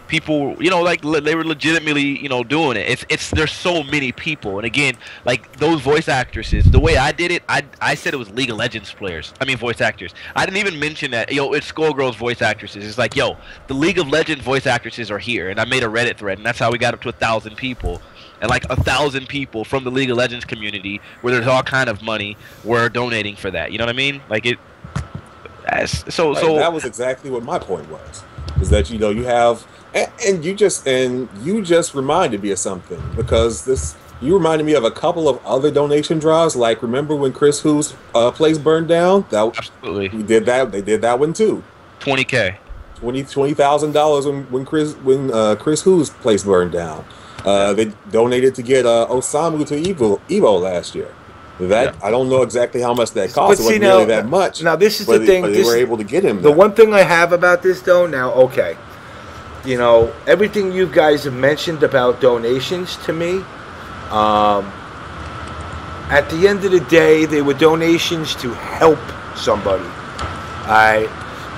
people, you know, like they were legitimately, you know, doing it. There's so many people, and again, like those voice actresses, the way I did it, I said it was League of Legends players. I mean, voice actors. I didn't even mention that, yo, it's Skullgirls voice actresses. It's like, yo, the League of Legends voice actresses are here, and I made a Reddit thread, and that's how we got up to 1,000 people. And like 1,000 people from the League of Legends community, where there's all kind of money, were donating for that. You know what I mean? Like it. So that was exactly what my point was. Is that, you know, you have. And you just reminded me of something, because you reminded me of a couple of other donation drives. Like, remember when Chris Who's place burned down? Absolutely. We did that. They did that one too. $20K. $20,000 when Chris Who's place burned down. They donated to get Osamu to Evo last year. I don't know exactly how much that cost. It wasn't really that much. Now this is the thing. But they were able to get him. The one thing I have about this though, now, okay. You know, everything you guys have mentioned about donations to me, at the end of the day, they were donations to help somebody.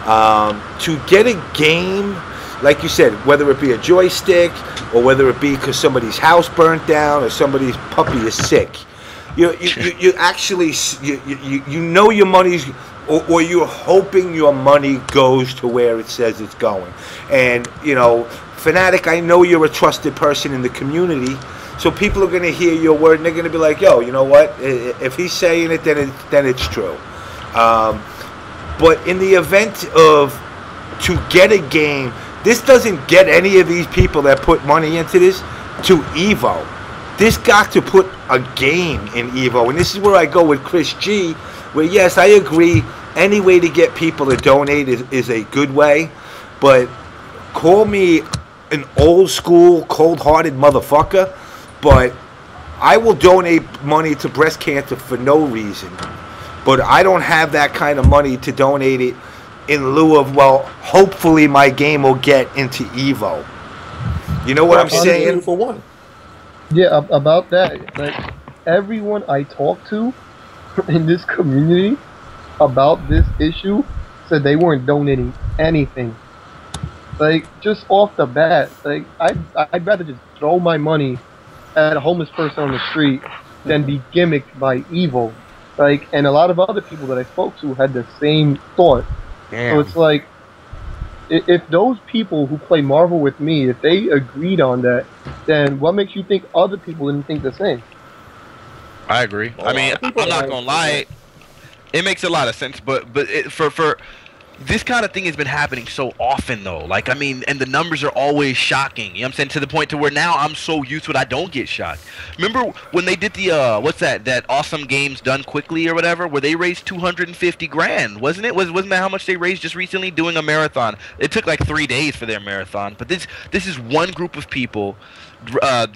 To get a game, like you said, whether it be a joystick or whether it be because somebody's house burnt down or somebody's puppy is sick, you actually you know your money's. Or you're hoping your money goes to where it says it's going. And, you know, Fanatic, I know you're a trusted person in the community, so people are going to hear your word and they're going to be like, yo, you know what? If he's saying it, then it's true. But in the event of to get a game, this doesn't get any of these people that put money into this to Evo. This got to put a game in Evo. And this is where I go with ChrisG, where, yes, I agree, any way to get people to donate is a good way. but call me an old school, cold-hearted motherfucker, but I will donate money to breast cancer for no reason. But I don't have that kind of money to donate it in lieu of, well, hopefully my game will get into Evo. You know what I'm saying? For one. Yeah, about that. Like, everyone I talk to in this community about this issue said they weren't donating anything. Like, just off the bat, like, I'd rather just throw my money at a homeless person on the street than be gimmicked by Evo. Like, and a lot of other people that I spoke to had the same thought. Damn. So it's like, if those people who play Marvel with me, if they agreed on that, then what makes you think other people didn't think the same? I agree. I mean, I'm not gonna lie. It makes a lot of sense, but for this kind of thing has been happening so often though. Like, I mean, and the numbers are always shocking. You know what I'm saying? To the point to where now I'm so used to it I don't get shocked. Remember when they did the what's that awesome games done quickly or whatever, where they raised 250 grand, wasn't it? Wasn't that how much they raised just recently doing a marathon? It took like 3 days for their marathon, but this is one group of people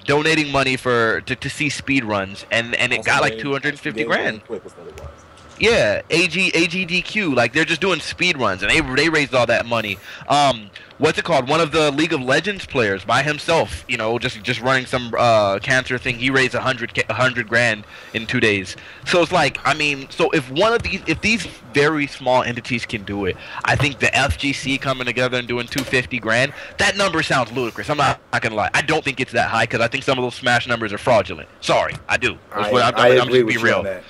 donating money to see speed runs, and it got like 250 grand. Yeah, AGDQ, like they're just doing speed runs, and they raised all that money. What's it called? One of the League of Legends players by himself, you know, just running some cancer thing. He raised 100 grand in 2 days. So it's like, I mean, so if these very small entities can do it, I think the FGC coming together and doing 250 grand, that number sounds ludicrous. I'm not gonna lie. I don't think it's that high because I think some of those Smash numbers are fraudulent. Sorry, I do. I agree with you on that.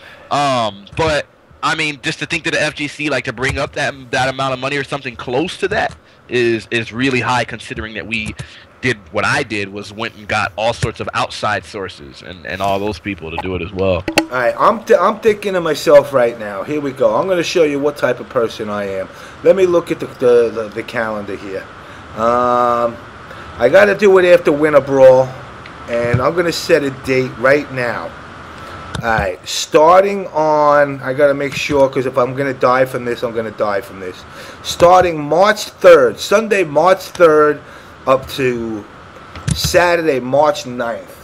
But I mean, just to think that the FGC, like, to bring up that amount of money or something close to that is really high, considering that we did what I did was went and got all sorts of outside sources and all those people to do it as well. All right, I'm thinking to myself right now. Here we go. I'm going to show you what type of person I am. Let me look at the calendar here. I got to do it after Winter Brawl, and I'm going to set a date right now. Alright, starting on, I gotta make sure, because if I'm gonna die from this, I'm gonna die from this. Starting March 3rd, Sunday, March 3rd, up to Saturday, March 9th,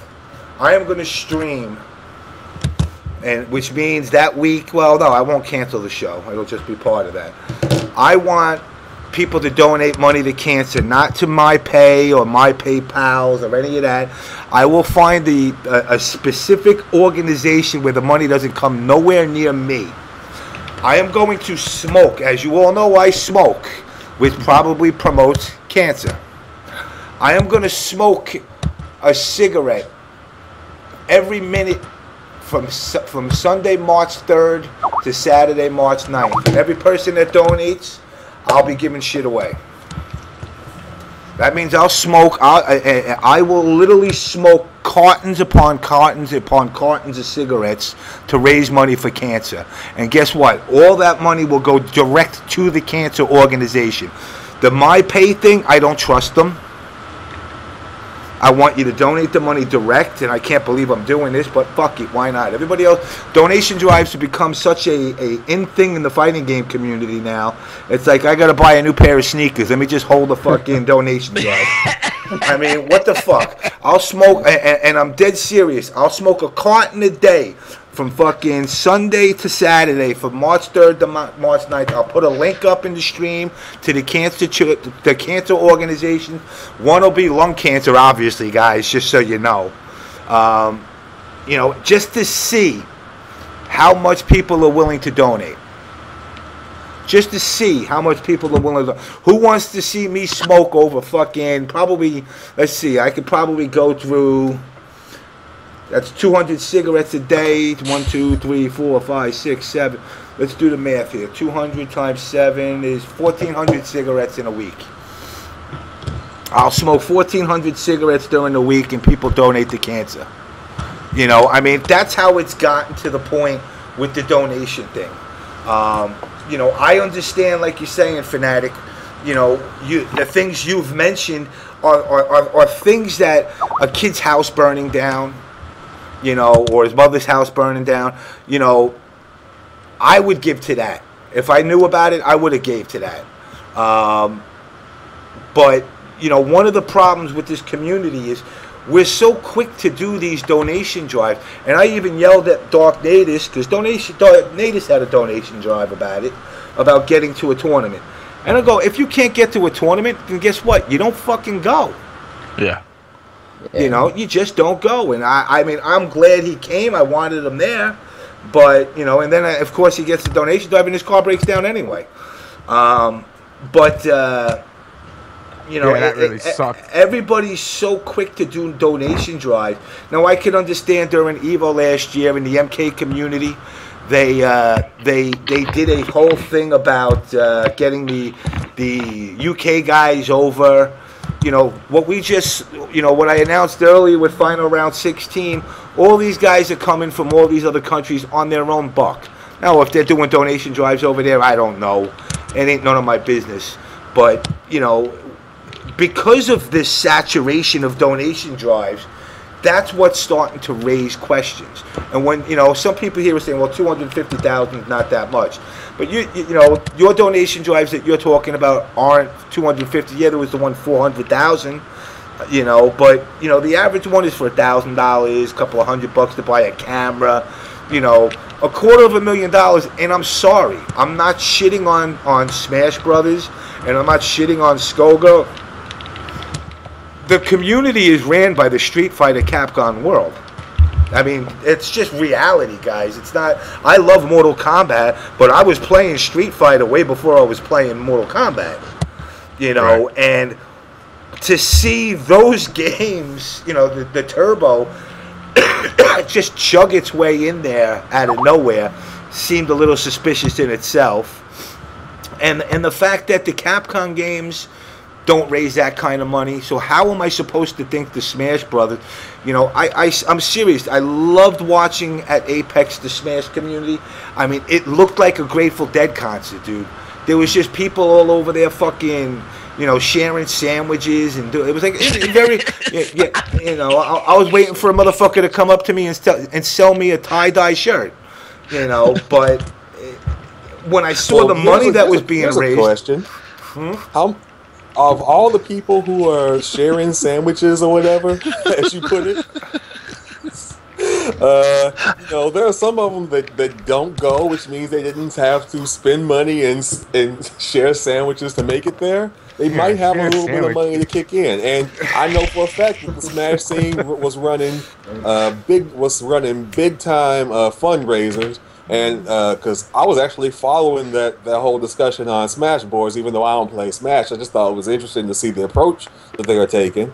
I am gonna stream, and which means that week, well, no, I won't cancel the show. It'll just be part of that. I want people to donate money to cancer, not to my pay or my PayPals or any of that. I will find a specific organization where the money doesn't come nowhere near me. I am going to smoke. As you all know, I smoke, which probably promotes cancer. I am going to smoke a cigarette every minute from Sunday, March 3rd to Saturday, March 9th. And every person that donates, I'll be giving shit away. That means I'll smoke. I will literally smoke cartons upon cartons upon cartons of cigarettes to raise money for cancer. And guess what? All that money will go direct to the cancer organization. The MyPay thing, I don't trust them. I want you to donate the money direct, and I can't believe I'm doing this, but fuck it, why not? Everybody else, donation drives have become such a in thing in the fighting game community now. It's like, I gotta buy a new pair of sneakers. Let me just hold a fucking donation drive. I mean, what the fuck? I'll smoke, and I'm dead serious. I'll smoke a carton a day from fucking Sunday to Saturday, from March 3rd to March 9th. I'll put a link up in the stream to the cancer organization. One will be lung cancer, obviously, guys, just so you know. You know, just to see how much people are willing to donate. Just to see how much people are willing to. Who wants to see me smoke over fucking, probably, let's see, I could probably go through, that's 200 cigarettes a day. 1, 2, 3, 4, 5, 6, 7. Let's do the math here. 200 times 7 is 1,400 cigarettes in a week. I'll smoke 1,400 cigarettes during the week, and people donate to cancer. You know, I mean, that's how it's gotten to the point with the donation thing. You know, I understand, like you're saying, Fanatic. You know, the things you've mentioned are things that a kid's house burning down, you know, or his mother's house burning down, you know, I would give to that. If I knew about it, I would have gave to that. But, you know, one of the problems with this community is we're so quick to do these donation drives. And I even yelled at DarKNaTaS, because DarKNaTaS had a donation drive about getting to a tournament. And I go, if you can't get to a tournament, then guess what? You don't fucking go. Yeah. You know, you just don't go. And I mean, I'm glad he came. I wanted him there. But, you know, and then, of course, he gets the donation drive and his car breaks down anyway. You know, that really sucked. Everybody's so quick to do donation drives. Now, I can understand during Evo last year in the MK community, they did a whole thing about getting the UK guys over. You know, what I announced earlier with Final Round 16, all these guys are coming from all these other countries on their own buck. Now, if they're doing donation drives over there, I don't know. It ain't none of my business. But, you know, because of this saturation of donation drives, that's what's starting to raise questions. And when, you know, some people here are saying, well, 250,000 is not that much. But, you know, your donation drives that you're talking about aren't 250. Yeah, there was the one 400,000, you know. But, you know, the average one is for $1,000, a couple of $100 to buy a camera, you know, $250,000. And I'm sorry, I'm not shitting on Smash Brothers, and I'm not shitting on Skoga. The community is ran by the Street Fighter Capcom world. I mean, it's just reality, guys. It's not. I love Mortal Kombat, but I was playing Street Fighter way before I was playing Mortal Kombat. You know, right. And to see those games, you know, the Turbo just chug its way in there out of nowhere seemed a little suspicious in itself. And the fact that the Capcom games don't raise that kind of money. So how am I supposed to think the Smash Brothers? You know, I'm serious. I loved watching at Apex the Smash community. I mean, it looked like a Grateful Dead concert, dude. There was just people all over there fucking, you know, sharing sandwiches and it was like very, you know. I was waiting for a motherfucker to come up to me and sell me a tie-dye shirt, you know. But when I saw the money that was being raised, question: How? Of all the people who are sharing sandwiches or whatever, as you put it, you know, there are some of them that don't go, which means they didn't have to spend money and share sandwiches to make it there. They might have a little bit of money to kick in, and I know for a fact that the Smash scene was running big time fundraisers. And because I was actually following that whole discussion on Smash boards, even though I don't play Smash, I just thought it was interesting to see the approach that they are taking.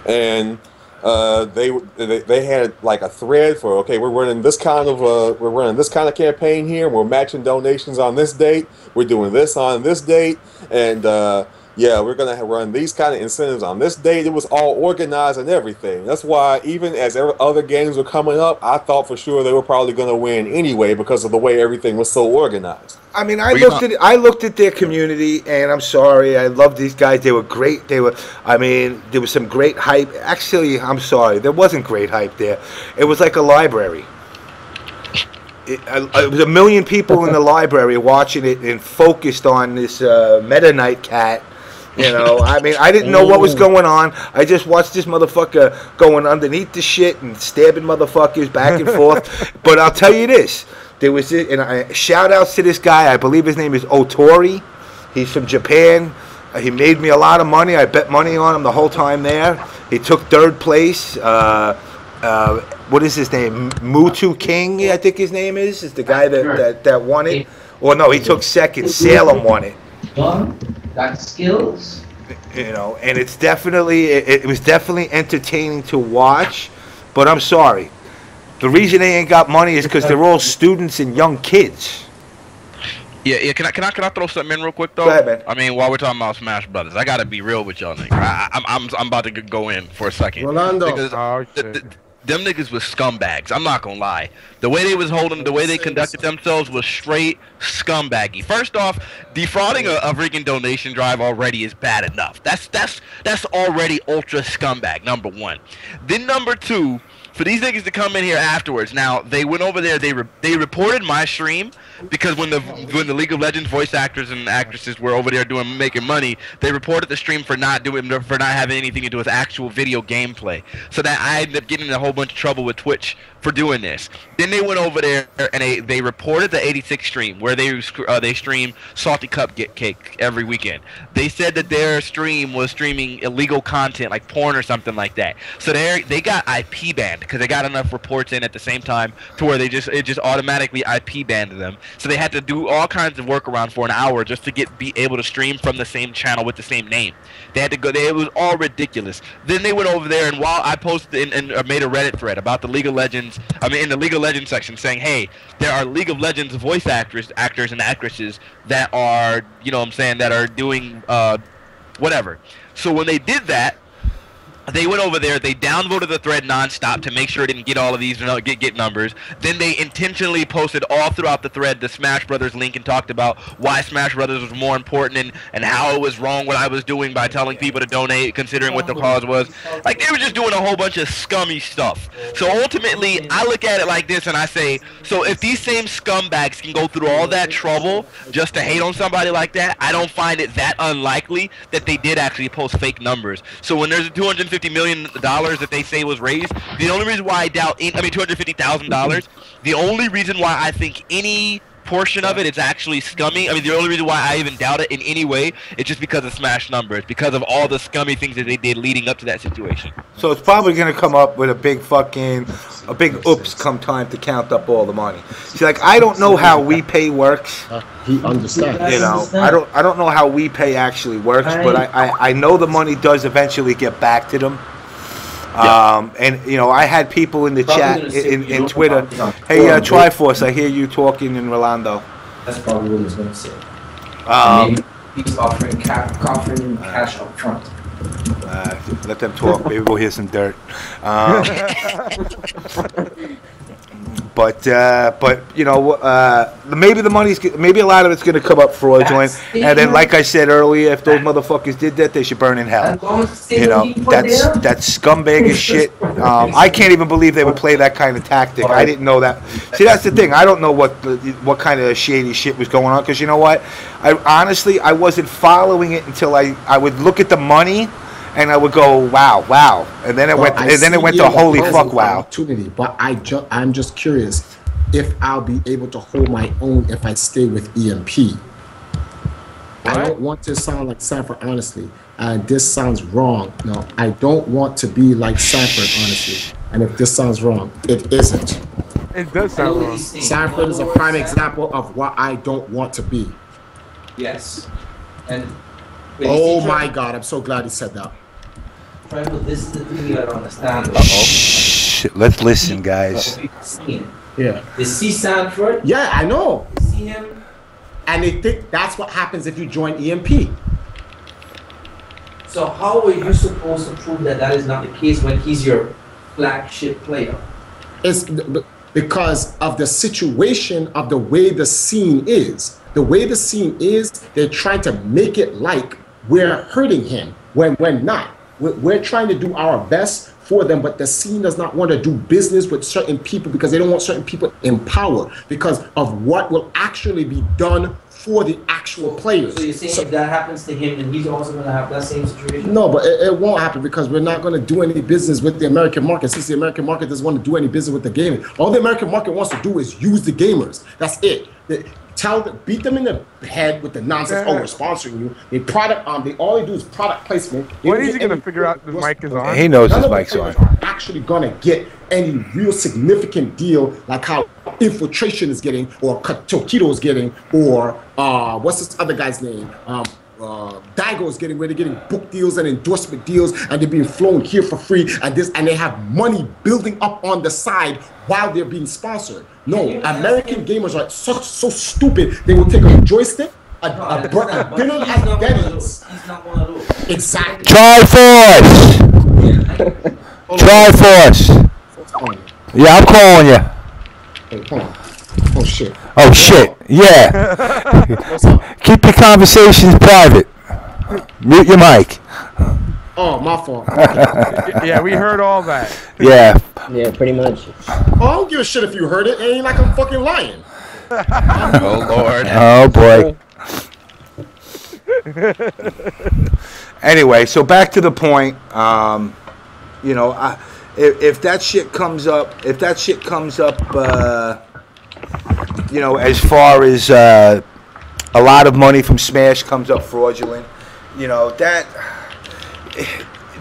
And they had like a thread for, okay, we're running this kind of campaign here. We're matching donations on this date. We're doing this on this date, and yeah, we're going to run these kind of incentives on this date. It was all organized and everything. That's why even as other games were coming up, I thought for sure they were probably going to win anyway because of the way everything was so organized. I mean, I looked at their community, and I'm sorry, I love these guys. They were great. I mean, there was some great hype. Actually, I'm sorry, there wasn't great hype there. It was like a library. It was 1 million people in the library watching it and focused on this Meta Knight cat. You know, I mean, I didn't know what was going on. I just watched this motherfucker going underneath the shit and stabbing motherfuckers back and forth. But I'll tell you this. There was this, and shout outs to this guy. I believe his name is Otori. He's from Japan. He made me a lot of money. I bet money on him the whole time there. He took 3rd place. What is his name? Mutu King, I think his name is the guy that won it. Or no, he took 2nd. Salem won it. Got skills. You know, and it's definitely it was definitely entertaining to watch, but I'm sorry. The reason they ain't got money is because they're all students and young kids. Yeah. Can I throw something in real quick though? Go ahead, man. I mean, while we're talking about Smash Brothers, I gotta be real with y'all niggas. I'm about to go in for a second. Rolando. Because them niggas was scumbags. I'm not gonna lie. The way they was holding, the way they conducted themselves was straight scumbaggy. First off, defrauding a freaking donation drive already is bad enough. That's already ultra scumbag. Number 1. Then number 2, for these niggas to come in here afterwards. Now they went over there. They reported my stream because when the League of Legends voice actors and actresses were over there making money, they reported the stream for not having anything to do with actual video gameplay. So that I ended up getting in a whole bunch of trouble with Twitch for doing this. Then they went over there and they reported the 86 stream where they stream Salty Cupcake every weekend. They said that their stream was streaming illegal content like porn or something like that. So they got IP banned because they got enough reports in at the same time to where it just automatically IP banned them. So they had to do all kinds of workaround for an hour just to be able to stream from the same channel with the same name. They had to go. It was all ridiculous. Then they went over there and while I posted and made a Reddit thread about the League of Legends. I mean, in the League of Legends section, saying, "Hey, there are League of Legends voice actors and actresses that are, you know what I'm saying, that are doing whatever." So when they did that, they went over there, they downvoted the thread nonstop to make sure it didn't get all of these get numbers. Then they intentionally posted all throughout the thread the Smash Brothers link and talked about why Smash Brothers was more important and how it was wrong what I was doing by telling people to donate considering what the cause was. Like, they were just doing a whole bunch of scummy stuff. So ultimately, I look at it like this and I say, so if these same scumbags can go through all that trouble just to hate on somebody like that, I don't find it that unlikely that they did actually post fake numbers. So when there's a $250 million that they say was raised, the only reason why I doubt, $250,000, the only reason why I think any portion of it is actually scummy, the only reason why I even doubt it in any way is just because of Smash numbers, because of all the scummy things that they did leading up to that situation. So it's probably going to come up with a big oops come time to count up all the money. See, like, I don't know how WePay works. He understands. You know, I don't know how WePay actually works, but I know the money does eventually get back to them. And you know, I had people in the chat in Twitter. Hey, Triforce, I hear you talking in Rolando. That's probably what he was going to say. Maybe he's offering cash up front. Let them talk. Maybe we'll hear some dirt. But you know, maybe the money's, maybe a lot of it's going to come up fraudulent, and then, like I said earlier, if those motherfuckers did that, they should burn in hell. You know, that's scumbag as shit. I can't even believe they would play that kind of tactic. I didn't know that. See, that's the thing. I don't know what kind of shady shit was going on, because you know what? Honestly, I wasn't following it until I would look at the money. And I would go, wow, and then it went to holy fuck, wow. Opportunity, but I'm just curious if I'll be able to hold my own if I stay with EMP. What? I don't want to sound like Sanford, honestly. This sounds wrong. No, I don't want to be like Sanford, honestly. And if this sounds wrong, it isn't. It does sound wrong. Sanford is a prime example of what I don't want to be. Yes, and. Oh my God! I'm so glad he said that. This is the thing you gotta understand. Shit, let's listen, guys. Yeah. They see Sanford. Yeah, I know. They see him, and they think that's what happens if you join EMP. So how are you supposed to prove that that is not the case when he's your flagship player? It's because of the situation of the way the scene is. The way the scene is, they're trying to make it like we're hurting him when we're not. We're trying to do our best for them, but the scene does not want to do business with certain people because they don't want certain people in power because of what will actually be done for the actual players. So you're saying if that happens to him, then he's also going to have that same situation? No, but it won't happen because we're not going to do any business with the American market since the American market doesn't want to do any business with the gaming. All the American market wants to do is use the gamers. That's it. Beat them in the head with the nonsense. Oh, we're sponsoring you. All they do is product placement. When is he gonna figure out the mic is on? He knows his mic's on. Actually gonna get any real significant deal like how Infiltration is getting, or Tokido is getting, or what's this other guy's name? Daigo is getting, where they're getting book deals and endorsement deals, and they're being flown here for free, and they have money building up on the side while they're being sponsored. No, American gamers are so stupid. They will take a joystick, a dinner at Denny's. He's not one of those. Exactly. Triforce. Triforce. Yeah, I'm calling you. Hey, hold on. Oh shit. Oh shit. Yeah. Keep your conversations private. Mute your mic. Oh, my fault. Yeah, we heard all that. Yeah. Yeah, pretty much. Oh, I don't give a shit if you heard it. It ain't like I'm fucking lying. Oh Lord. Oh boy. Anyway, so back to the point. You know, if that shit comes up, you know, as far as a lot of money from Smash comes up fraudulent, you know,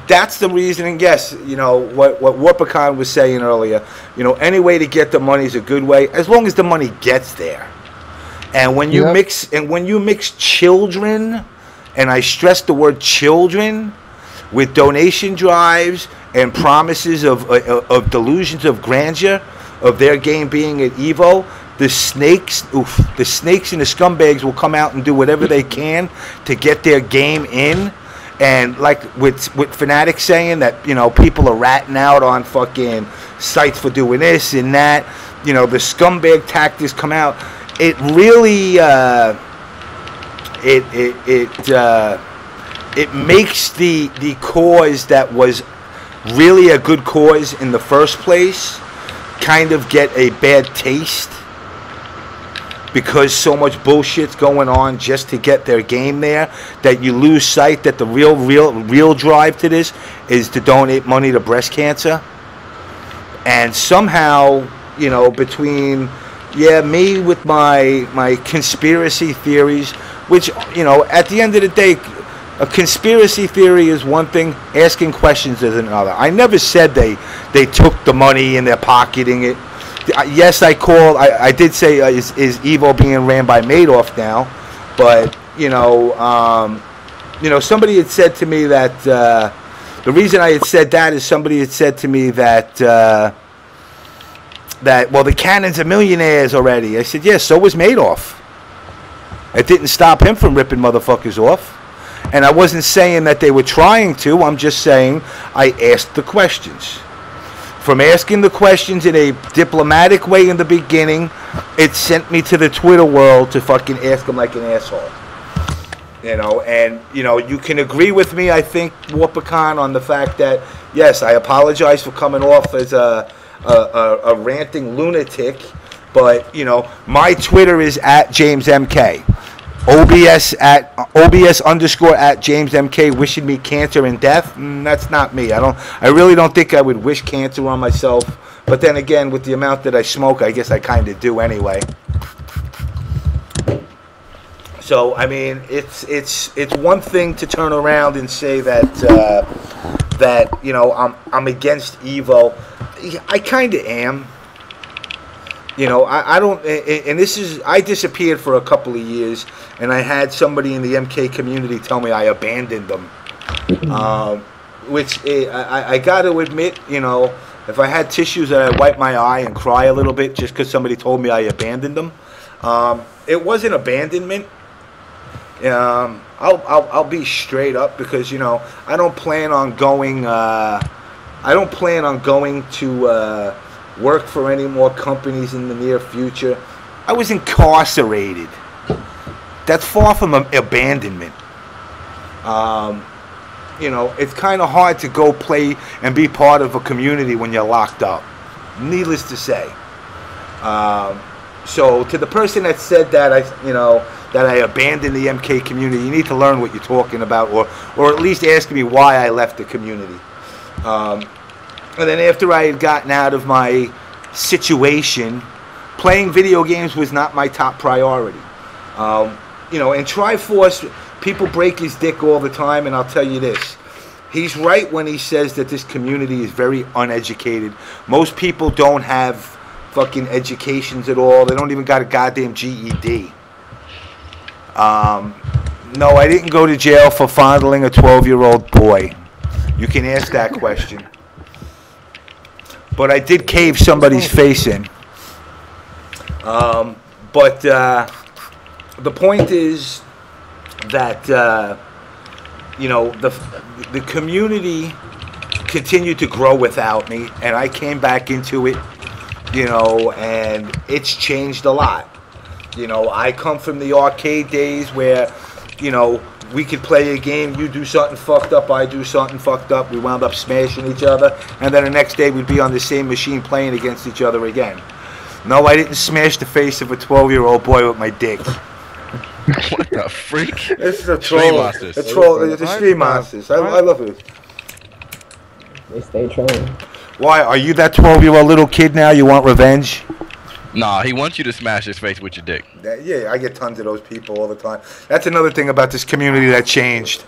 that's the reason. And yes, you know what Warpticon was saying earlier. You know, any way to get the money is a good way, as long as the money gets there. And when you mix children, and I stress the word children, with donation drives and promises of delusions of grandeur of their game being at Evo, the snakes and the scumbags will come out and do whatever they can to get their game in. And like with Fanatic saying that, you know, people are ratting out on fucking sites for doing this and that, you know, the scumbag tactics come out. It really it makes the cause that was really a good cause in the first place kind of get a bad taste, because so much bullshit's going on just to get their game there, that you lose sight that the real drive to this is to donate money to breast cancer. And somehow, you know, between me with my conspiracy theories, which, you know, at the end of the day, a conspiracy theory is one thing, asking questions is another. I never said they took the money and they're pocketing it. Yes, I did say is Evo being ran by Madoff now, but you know, somebody had said to me that the reason I had said that is somebody had said to me that well, the Cannons are millionaires already. I said, yes, so was Madoff. It didn't stop him from ripping motherfuckers off. And I wasn't saying that they were trying to. I'm just saying I asked the questions. From asking the questions in a diplomatic way in the beginning, it sent me to the Twitter world to fucking ask them like an asshole. You know, and, you know, you can agree with me, I think, Warpticon, on the fact that, yes, I apologize for coming off as a ranting lunatic, but, you know, my Twitter is at JamessMK. OBS _ at JamessMK wishing me cancer and death. That's not me. I really don't think I would wish cancer on myself. But then again, with the amount that I smoke, I guess I kind of do anyway. So I mean, it's one thing to turn around and say that that, you know, I'm against Evo. I kind of am. You know, I don't, and this is, I disappeared for a couple of years, and I had somebody in the MK community tell me I abandoned them. Which, I got to admit, you know, if I had tissues that I'd wipe my eye and cry a little bit just because somebody told me I abandoned them. It wasn't abandonment. I'll be straight up, because, you know, I don't plan on going to work for any more companies in the near future. I was incarcerated. That's far from abandonment. You know, it's kind of hard to go play and be part of a community when you're locked up. Needless to say. So to the person that said that, that I abandoned the MK community, you need to learn what you're talking about, or at least ask me why I left the community. And then after I had gotten out of my situation, playing video games was not my top priority. You know, and Triforce, people break his dick all the time, and I'll tell you this. He's right when he says that this community is very uneducated. Most people don't have fucking educations at all. They don't even got a goddamn GED. No, I didn't go to jail for fondling a 12-year-old boy. You can ask that question. But I did cave somebody's face in. But the point is that, you know, the community continued to grow without me, and I came back into it, you know, and it's changed a lot. You know, I come from the arcade days where, you know, we could play a game, you do something fucked up, I do something fucked up, we wound up smashing each other, and then the next day we'd be on the same machine playing against each other again. No, I didn't smash the face of a 12-year-old boy with my dick. What the freak? This is a troll. A troll. It's a stream monsters. I love it. They stay trolling. Why? Are you that 12-year-old little kid now? You want revenge? Nah, he wants you to smash his face with your dick. Yeah, I get tons of those people all the time. That's another thing about this community that changed.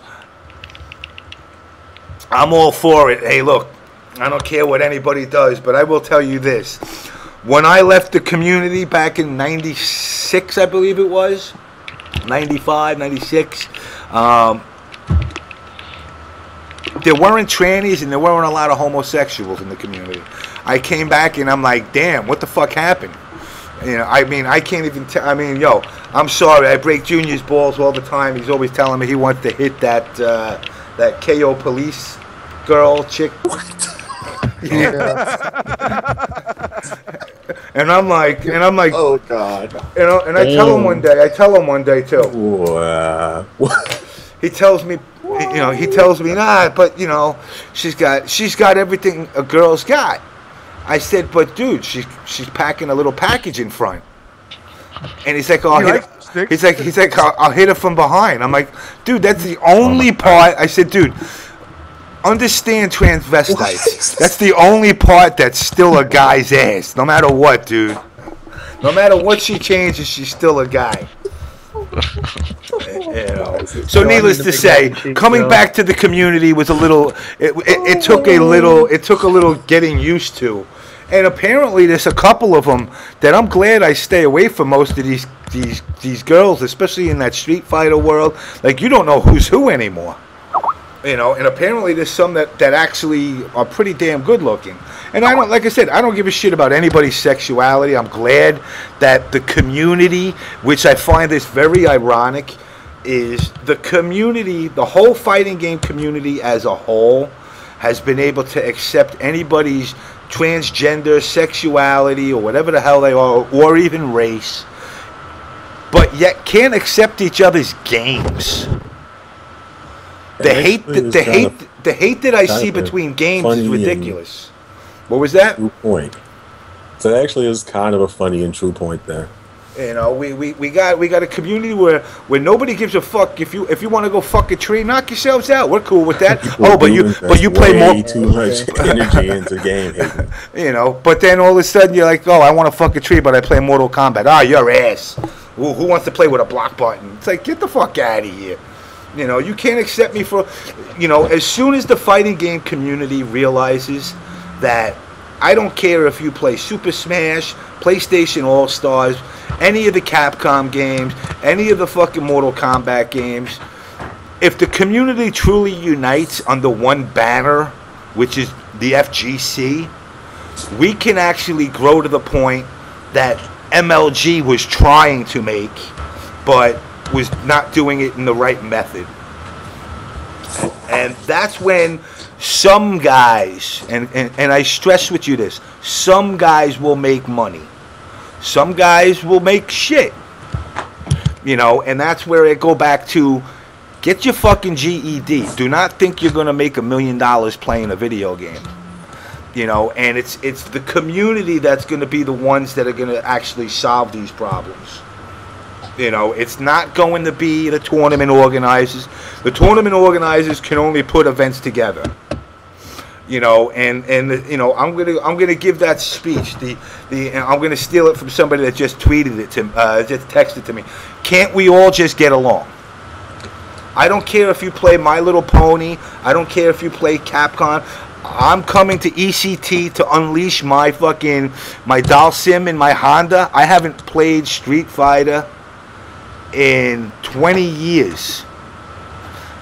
I'm all for it. Hey, look, I don't care what anybody does, but I will tell you this. When I left the community back in 96, I believe it was, 95, 96, there weren't trannies and there weren't a lot of homosexuals in the community. I came back and I'm like, damn, what the fuck happened? You know, I mean, I can't even tell. I mean, yo, I'm sorry. I break Junior's balls all the time. He's always telling me he wants to hit that that KO police girl chick. Yeah. and I'm like, oh God. You know, and I tell him one day, too. He tells me, nah, but you know, she's got everything a girl's got. I said, but dude, she's packing a little package in front. And he's like, I'll hit her from behind. I'm like, dude, that's the only part. I said, dude, understand transvestites. That's the only part that's still a guy's ass, no matter what, dude. No matter what she changes, she's still a guy. You know. So needless to say, coming back to the community was a little. It took a little getting used to, and apparently there's a couple of them that I'm glad I stay away from. Most of these girls, especially in that Street Fighter world, like you don't know who's who anymore. You know, and apparently there's some that actually are pretty damn good looking. And I don't, like I said, I don't give a shit about anybody's sexuality. I'm glad that the community, which I find this very ironic, is the community, the whole fighting game community as a whole, has been able to accept anybody's transgender, sexuality, or whatever the hell they are, or even race, but yet can't accept each other's games. The hate that I see between games is ridiculous. What was that? True point. So that actually is kind of a funny and true point there. You know, we got a community where nobody gives a fuck. If you want to go fuck a tree, knock yourselves out. We're cool with that. But you play more too much energy into game hating. You know, but then all of a sudden you're like, oh, I want to fuck a tree, but I play Mortal Kombat. Ah, your ass. Who wants to play with a block button? It's like, get the fuck out of here. You know, you can't accept me for, you know, as soon as the fighting game community realizes that I don't care if you play Super Smash, PlayStation All-Stars, any of the Capcom games, any of the fucking Mortal Kombat games, if the community truly unites under one banner, which is the FGC, we can actually grow to the point that MLG was trying to make, but was not doing it in the right method. And that's when some guys, and I stress with you this, some guys will make money. Some guys will make shit. You know, and that's where it go back to, get your fucking GED. Do not think you're going to make $1 million playing a video game. You know, and it's the community that's going to be the ones that are going to actually solve these problems. You know, it's not going to be the tournament organizers. The tournament organizers can only put events together. You know, and you know, I'm gonna give that speech. I'm gonna steal it from somebody that just tweeted it to, just texted to me. Can't we all just get along? I don't care if you play My Little Pony. I don't care if you play Capcom. I'm coming to ECT to unleash my Dalsim and my Honda. I haven't played Street Fighter in 20 years,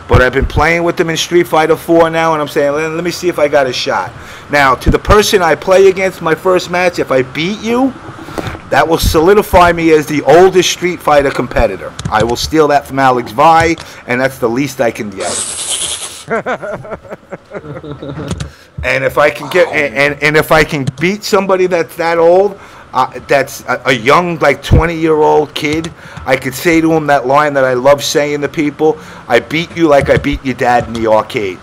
but I've been playing with them in Street Fighter 4 now, and I'm saying, let me see if I got a shot. Now, to the person I play against my first match, if I beat you, that will solidify me as the oldest Street Fighter competitor. I will steal that from Alex Vi, and that's the least I can get. And if I can get, and if I can beat somebody that's that old, that's a young, like 20-year-old kid, I could say to him that line that I love saying to people: "I beat you like I beat your dad in the arcade."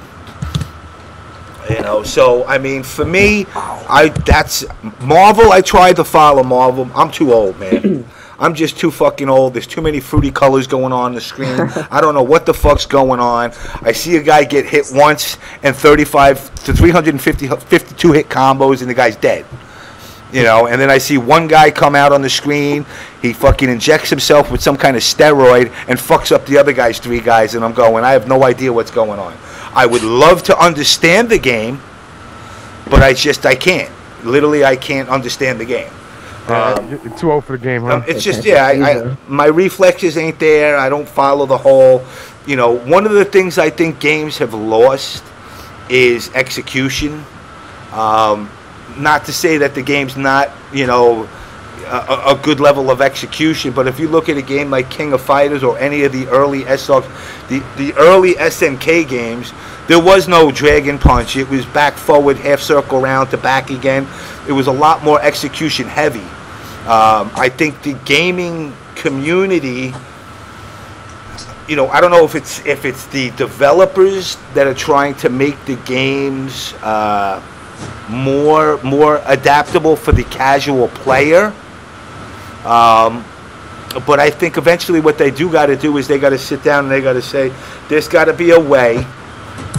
You know, so I mean, for me, that's Marvel. I tried to follow Marvel. I'm too old, man. I'm just too fucking old. There's too many fruity colors going on the screen. I don't know what the fuck's going on. I see a guy get hit once and 35 to 352 hit combos, and the guy's dead. You know, and then I see one guy come out on the screen. He fucking injects himself with some kind of steroid and fucks up the other guy's 3 guys, and I'm going, I have no idea what's going on. I would love to understand the game, but I can't. Literally, I can't understand the game. You're too old for the game, huh? It's just, my reflexes ain't there. I don't follow the whole, you know, one of the things I think games have lost is execution. Not to say that the game's not, you know, a good level of execution, but if you look at a game like King of Fighters or any of the early the early SNK games, there was no Dragon Punch. It was back, forward, half circle round to back again. It was a lot more execution heavy. I think the gaming community, you know, I don't know if it's the developers that are trying to make the games more adaptable for the casual player. But I think eventually what they do got to do is they got to sit down and they got to say, there's got to be a way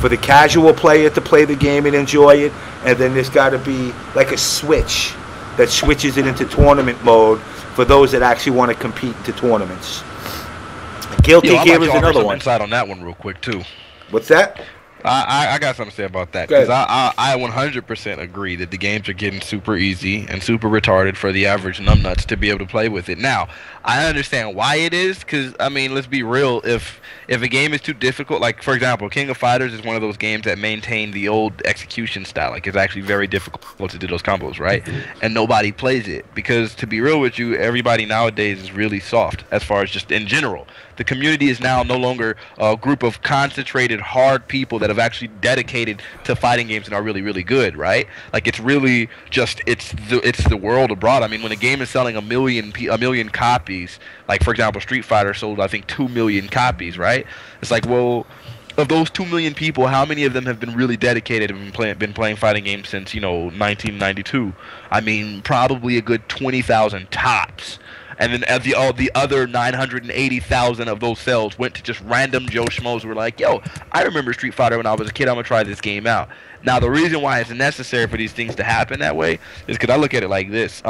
for the casual player to play the game and enjoy it, and then there's got to be like a switch that switches it into tournament mode for those that actually want to compete to tournaments. Guilty Gear is another one. Insight on that one real quick too. What's that? I got something to say about that, because I 100% agree that the games are getting super easy and super retarded for the average numbnuts to be able to play with it. Now, I understand why it is, because, I mean, let's be real, if a game is too difficult, like, for example, King of Fighters is one of those games that maintain the old execution style. Like, it's actually very difficult to do those combos, right? And nobody plays it, because, to be real with you, everybody nowadays is really soft, as far as just in general. The community is now no longer a group of concentrated, hard people that have actually dedicated to fighting games and are really, really good, right? Like, it's really just, it's the world abroad. I mean, when a game is selling a million copies, like, for example, Street Fighter sold, I think, 2 million copies, right? It's like, well, of those 2 million people, how many of them have been really dedicated and been playing fighting games since, you know, 1992? I mean, probably a good 20,000 tops. And then the other 980,000 of those sales went to just random Joe Schmoes who were like, yo, I remember Street Fighter when I was a kid. I'm going to try this game out. Now, the reason why it's necessary for these things to happen that way is because I look at it like this.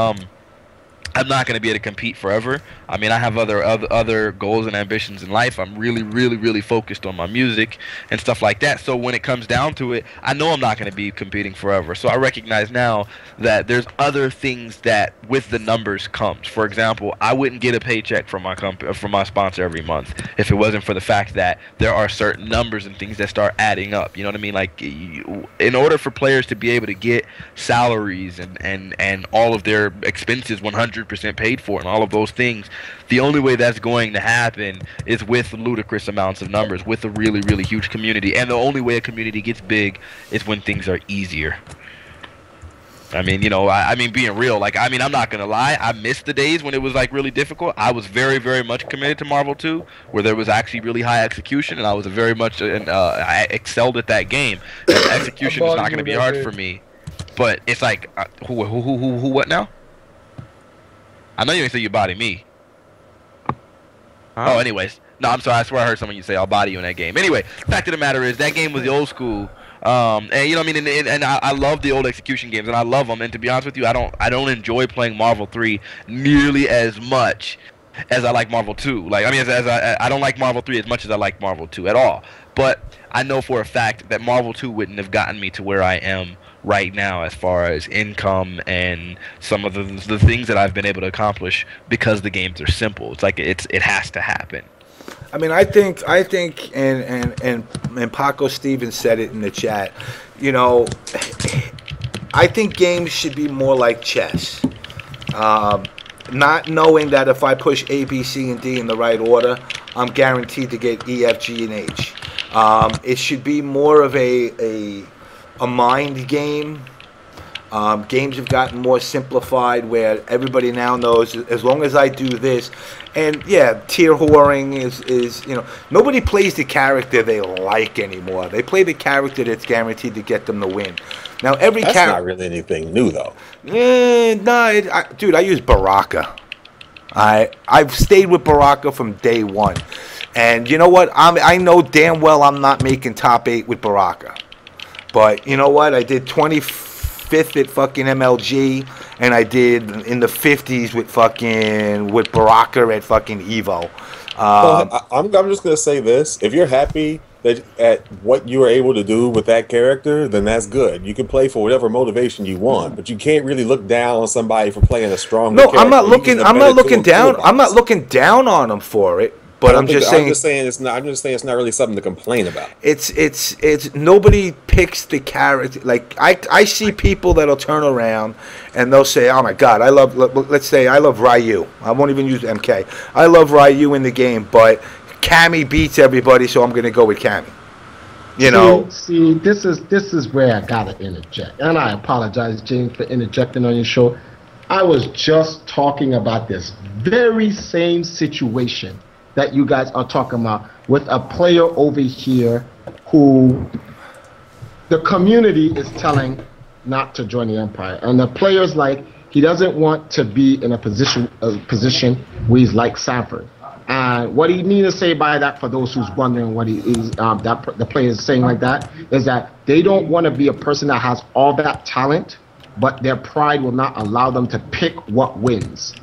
I'm not going to be able to compete forever. I mean, I have other goals and ambitions in life. I'm really, really, really focused on my music and stuff like that. So when it comes down to it, I know I'm not going to be competing forever. So I recognize now that there's other things that with the numbers comes. For example, I wouldn't get a paycheck from my sponsor every month if it wasn't for the fact that there are certain numbers and things that start adding up. You know what I mean? Like, in order for players to be able to get salaries and all of their expenses 100% paid for and all of those things, the only way that's going to happen is with ludicrous amounts of numbers, with a really, really huge community. And the only way a community gets big is when things are easier. I mean, you know, I mean, being real, like, I mean, I'm not gonna lie, I missed the days when it was like really difficult. I was very, very much committed to Marvel 2, where there was actually really high execution, and I was very much I excelled at that game. And execution is not gonna be hard for me, but it's like, who what now? I know you didn't say you body me. Oh, anyways. No, I'm sorry. I swear I heard someone say I'll body you in that game. Anyway, fact of the matter is that game was the old school. And you know what I mean? And I love the old execution games, and I love them. And to be honest with you, I don't enjoy playing Marvel 3 nearly as much as I like Marvel 2. Like, I mean, I don't like Marvel 3 as much as I like Marvel 2 at all. But I know for a fact that Marvel 2 wouldn't have gotten me to where I am right now as far as income and some of the things that I've been able to accomplish because the games are simple. It's like it has to happen. I mean, I think, and Paco Stevens said it in the chat. You know, I think games should be more like chess. Not knowing that if I push A, B, C, and D in the right order, I'm guaranteed to get E, F, G, and H. It should be more of a mind game. Games have gotten more simplified where everybody now knows as long as I do this. And yeah, tier whoring is nobody plays the character they like anymore. They play the character that's guaranteed to get them the win. Now every That's not really anything new though. Dude, I use Baraka. I've stayed with Baraka from day one. And you know what? I know damn well I'm not making top 8 with Baraka. But you know what? I did 25th at fucking MLG, and I did in the 50s with Baraka at fucking Evo. I'm just gonna say this: if you're happy at what you were able to do with that character, then that's good. You can play for whatever motivation you want, but you can't really look down on somebody for playing a stronger character. I'm not looking down. I'm not looking down on them for it. But I'm just saying it's not really something to complain about. It's nobody picks the character. Like I see people that'll turn around and they'll say, "Oh my God, let's say I love Ryu. I won't even use MK. I love Ryu in the game, but Cammy beats everybody, so I'm going to go with Cammy." See, this is where I gotta interject, and I apologize, James, for interjecting on your show. I was just talking about this very same situation that you guys are talking about with a player over here who the community is telling not to join the Empire, and the player's like he doesn't want to be in a position where he's like Sanford. And what he means to say by that, for those who's wondering what he is, the player is saying like that, is that they don't want to be a person that has all that talent, but their pride will not allow them to pick what wins.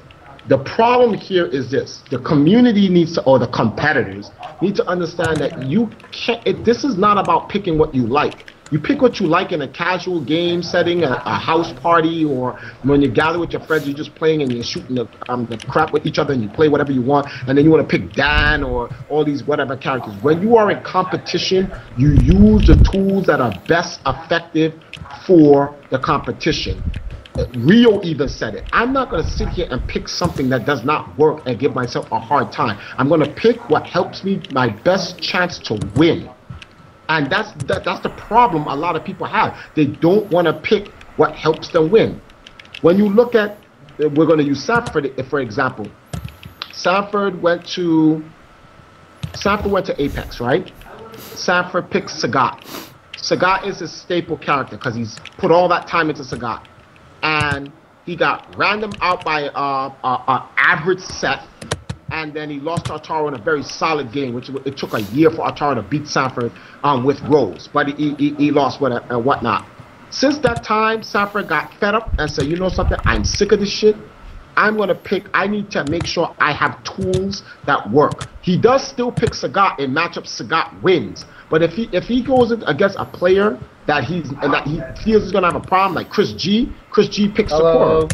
The problem here is this: the community needs to, or the competitors need to understand that you can't. This is not about picking what you like. You pick what you like in a casual game setting, a house party, or when you gather with your friends, you're just playing and you're shooting the crap with each other, and you play whatever you want, and then you want to pick Dan or all these whatever characters. When you are in competition, you use the tools that are best effective for the competition. Rio even said it. I'm not going to sit here and pick something that does not work and give myself a hard time. I'm going to pick what helps me my best chance to win. And that's the problem a lot of people have. They don't want to pick what helps them win. When you look at, we're going to use Sanford for example. Sanford went to Apex, right? Sanford picked Sagat. Sagat is a staple character because he's put all that time into Sagat. And he got random out by an average set, and then he lost to Ataro in a very solid game, which it took a year for Ataro to beat Sanford with Rose, but he lost and whatnot. Since that time, Sanford got fed up and said, "You know something? I'm sick of this shit. I need to make sure I have tools that work." He does still pick Sagat in matchups Sagat wins, but if he goes against a player that he feels is gonna have a problem, like ChrisG picks Sakura.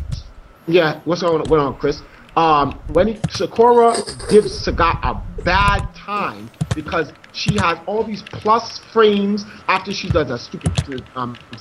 Yeah, what's going on, Chris? Sakura gives Sagat a bad time because she has all these plus frames after she does a stupid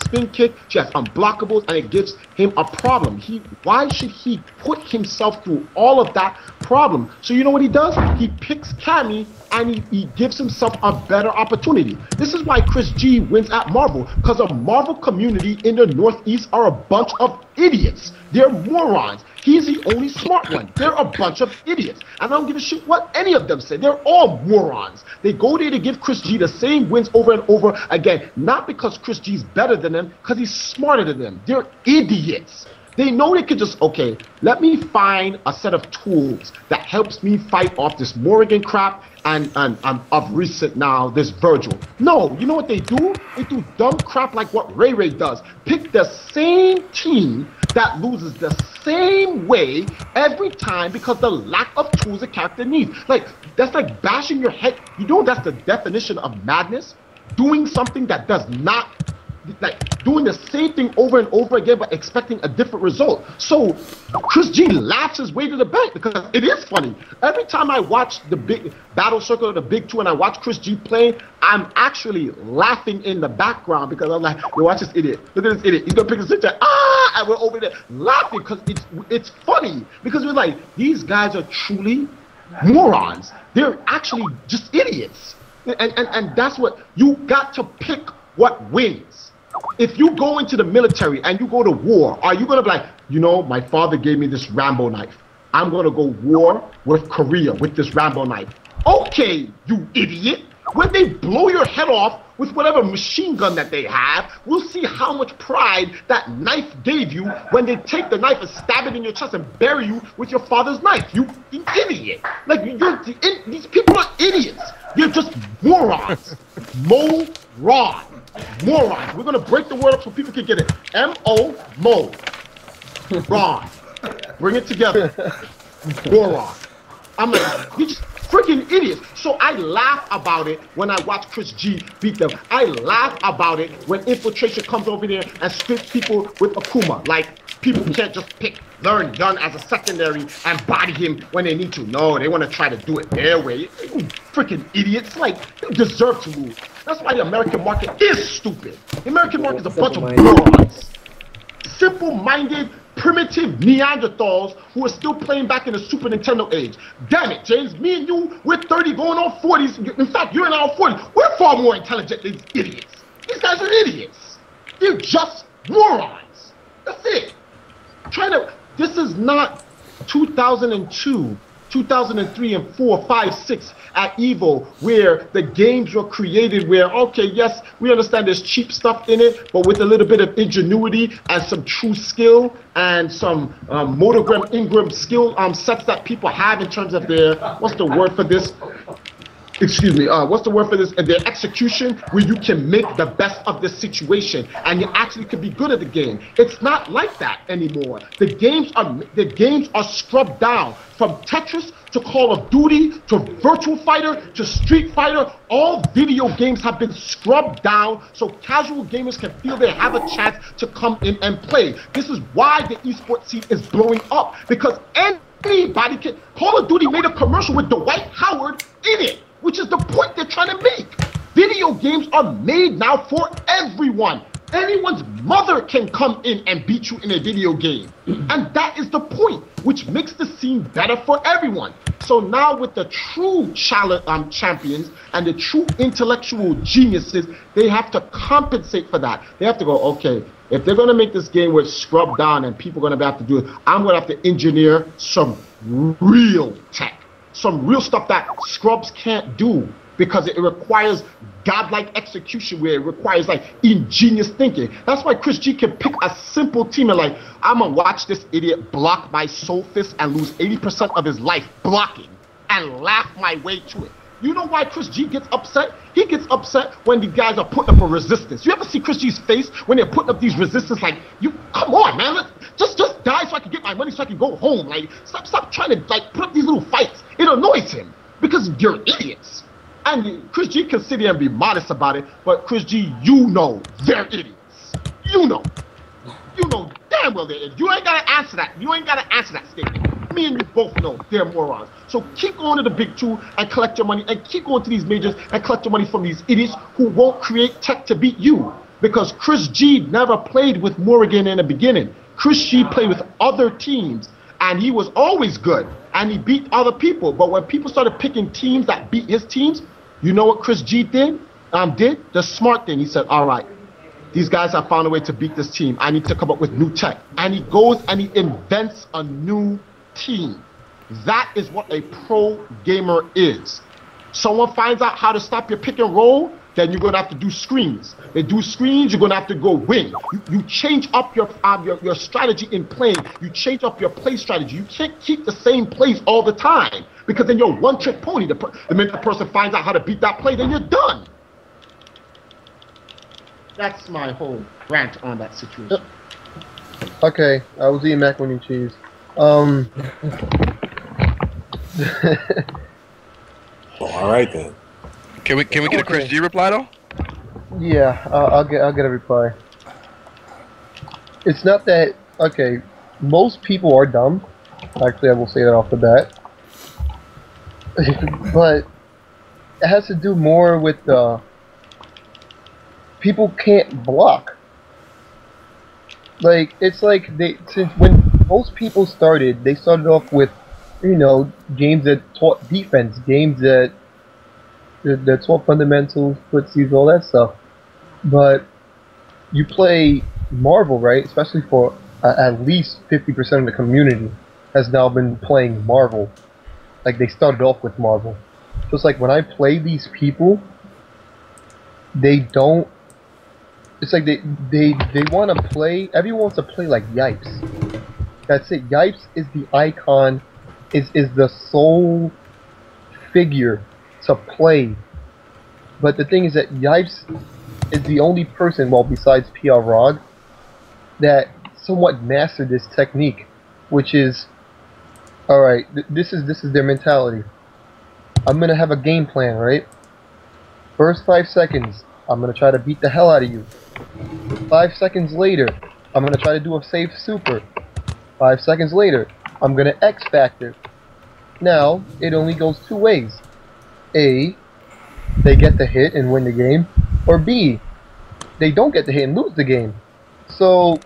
spin kick. She has unblockables, and it gives him a problem. Why should he put himself through all of that problem? So you know what he does? He picks Cammy, and he gives himself a better opportunity. This is why ChrisG wins at Marvel, because the Marvel community in the Northeast are a bunch of idiots. They're morons. He's the only smart one. They're a bunch of idiots. And I don't give a shit what any of them say. They're all morons. They go there to give ChrisG the same wins over and over again. Not because ChrisG's better than them, because he's smarter than them. They're idiots. They know they could just, okay, let me find a set of tools that helps me fight off this Morrigan crap and of recent now, this Virgil. No, you know what they do? They do dumb crap like what Ray Ray does. Pick the same team that loses the same way every time because the lack of tools the character needs. Like, that's like bashing your head. You know that's the definition of madness? Doing something that does not, like doing the same thing over and over again but expecting a different result. So ChrisG laughs his way to the bank because it is funny. Every time I watch the big Battle Circle of the Big Two and I watch ChrisG play, I'm actually laughing in the background because I'm like, yo, watch this idiot. Look at this idiot. He's gonna pick a switcher. And we're over there laughing because it's funny because we're like, these guys are truly morons. They're actually just idiots. And that's what you got to pick what wins. If you go into the military and you go to war, are you going to be like, you know, my father gave me this Rambo knife. I'm going to go war with Korea with this Rambo knife. Okay, you idiot. When they blow your head off with whatever machine gun that they have, we'll see how much pride that knife gave you when they take the knife and stab it in your chest and bury you with your father's knife. You idiot. Like, these people are idiots. You're just morons. Morons. We're going to break the word up so people can get it. M-O, mo. Ron. Bring it together. Moron. I'm like, you're just freaking idiots. So I laugh about it when I watch ChrisG beat them. I laugh about it when Infiltration comes over there and spits people with Akuma. Like, people can't just learn gun as a secondary and body him when they need to. No, they want to try to do it their way. You freaking idiots. Like, you deserve to lose. That's why the American market is stupid. The American market is a bunch of morons. Simple-minded, primitive Neanderthals who are still playing back in the Super Nintendo age. Damn it, James, me and you, we're 30 going on 40s. In fact, you're in our 40s. We're far more intelligent than these idiots. These guys are idiots. They're just morons. That's it. This is not 2002, 2003 and 4, 5, 6 at EVO where the games were created where, okay, yes, we understand there's cheap stuff in it, but with a little bit of ingenuity and some true skill and some motogram Ingram skill sets that people have in terms of their, what's the word for this? Excuse me, what's the word for this? Their execution, where you can make the best of the situation and you actually can be good at the game. It's not like that anymore. The games are scrubbed down from Tetris to Call of Duty to Virtua Fighter to Street Fighter. All video games have been scrubbed down so casual gamers can feel they have a chance to come in and play. This is why the esports scene is blowing up, because anybody can. Call of Duty made a commercial with Dwight Howard in it, which is the point they're trying to make. Video games are made now for everyone. Anyone's mother can come in and beat you in a video game. And that is the point, which makes the scene better for everyone. So now with the true champions and the true intellectual geniuses, they have to compensate for that. They have to go, okay, if they're going to make this game where it's scrubbed down and people are going to have to do it, I'm going to have to engineer some real tech. Some real stuff that scrubs can't do because it requires godlike execution, where it requires like ingenious thinking. That's why ChrisG can pick a simple team and like, I'm gonna watch this idiot block my soul fist and lose 80% of his life blocking and laugh my way to it. You know why ChrisG gets upset? He gets upset when the guys are putting up a resistance. You ever see ChrisG's face when they're putting up these resistance? Like, you, come on, man, just die so I can get my money so I can go home. Like, stop trying to like put up these little fights. It annoys him because you're idiots. And ChrisG can sit here and be modest about it, but ChrisG, you know they're idiots. You know damn well they're idiots. You ain't gotta answer that. You ain't gotta answer that statement. Me and you both know they're morons. So keep going to the big two and collect your money, and keep going to these majors and collect your money from these idiots who won't create tech to beat you. Because ChrisG never played with Morrigan in the beginning. ChrisG played with other teams, and he was always good, and he beat other people. But when people started picking teams that beat his teams, you know what ChrisG did? The smart thing. He said, all right, these guys have found a way to beat this team. I need to come up with new tech. And he goes and he invents a new team. That is what a pro gamer is. Someone finds out how to stop your pick and roll, then you're going to have to do screens. They do screens, you're going to have to go win. You change up your strategy in playing. You change up your play strategy. You can't keep the same plays all the time, because then you're a one-trick pony. The minute the person finds out how to beat that play, then you're done. That's my whole rant on that situation. Okay, I was eating macaroni and cheese. All right then. Can we get a ChrisG reply though? Yeah, I'll get a reply. It's not that, okay, most people are dumb. Actually, I will say that off the bat. But it has to do more with people can't block. Like, it's like since when most people started, they started off with, you know, games that taught defense, games that taught fundamentals, footsies, all that stuff. But you play Marvel, right? Especially for at least 50% of the community has now been playing Marvel. Like, they started off with Marvel. So it's like when I play these people, they don't. It's like they want to play. Everyone wants to play like Yipes. That's it. Yipes is the icon, is the sole figure to play. But the thing is that Yipes is the only person, well, besides PR Rog, that somewhat mastered this technique, which is, all right. This is their mentality. I'm gonna have a game plan, right? First 5 seconds, I'm gonna try to beat the hell out of you. 5 seconds later, I'm gonna try to do a safe super. 5 seconds later, I'm gonna X Factor. Now, it only goes two ways. A, they get the hit and win the game, or B, they don't get the hit and lose the game. So,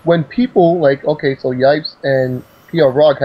when people like, okay, so Yipes and PR Rog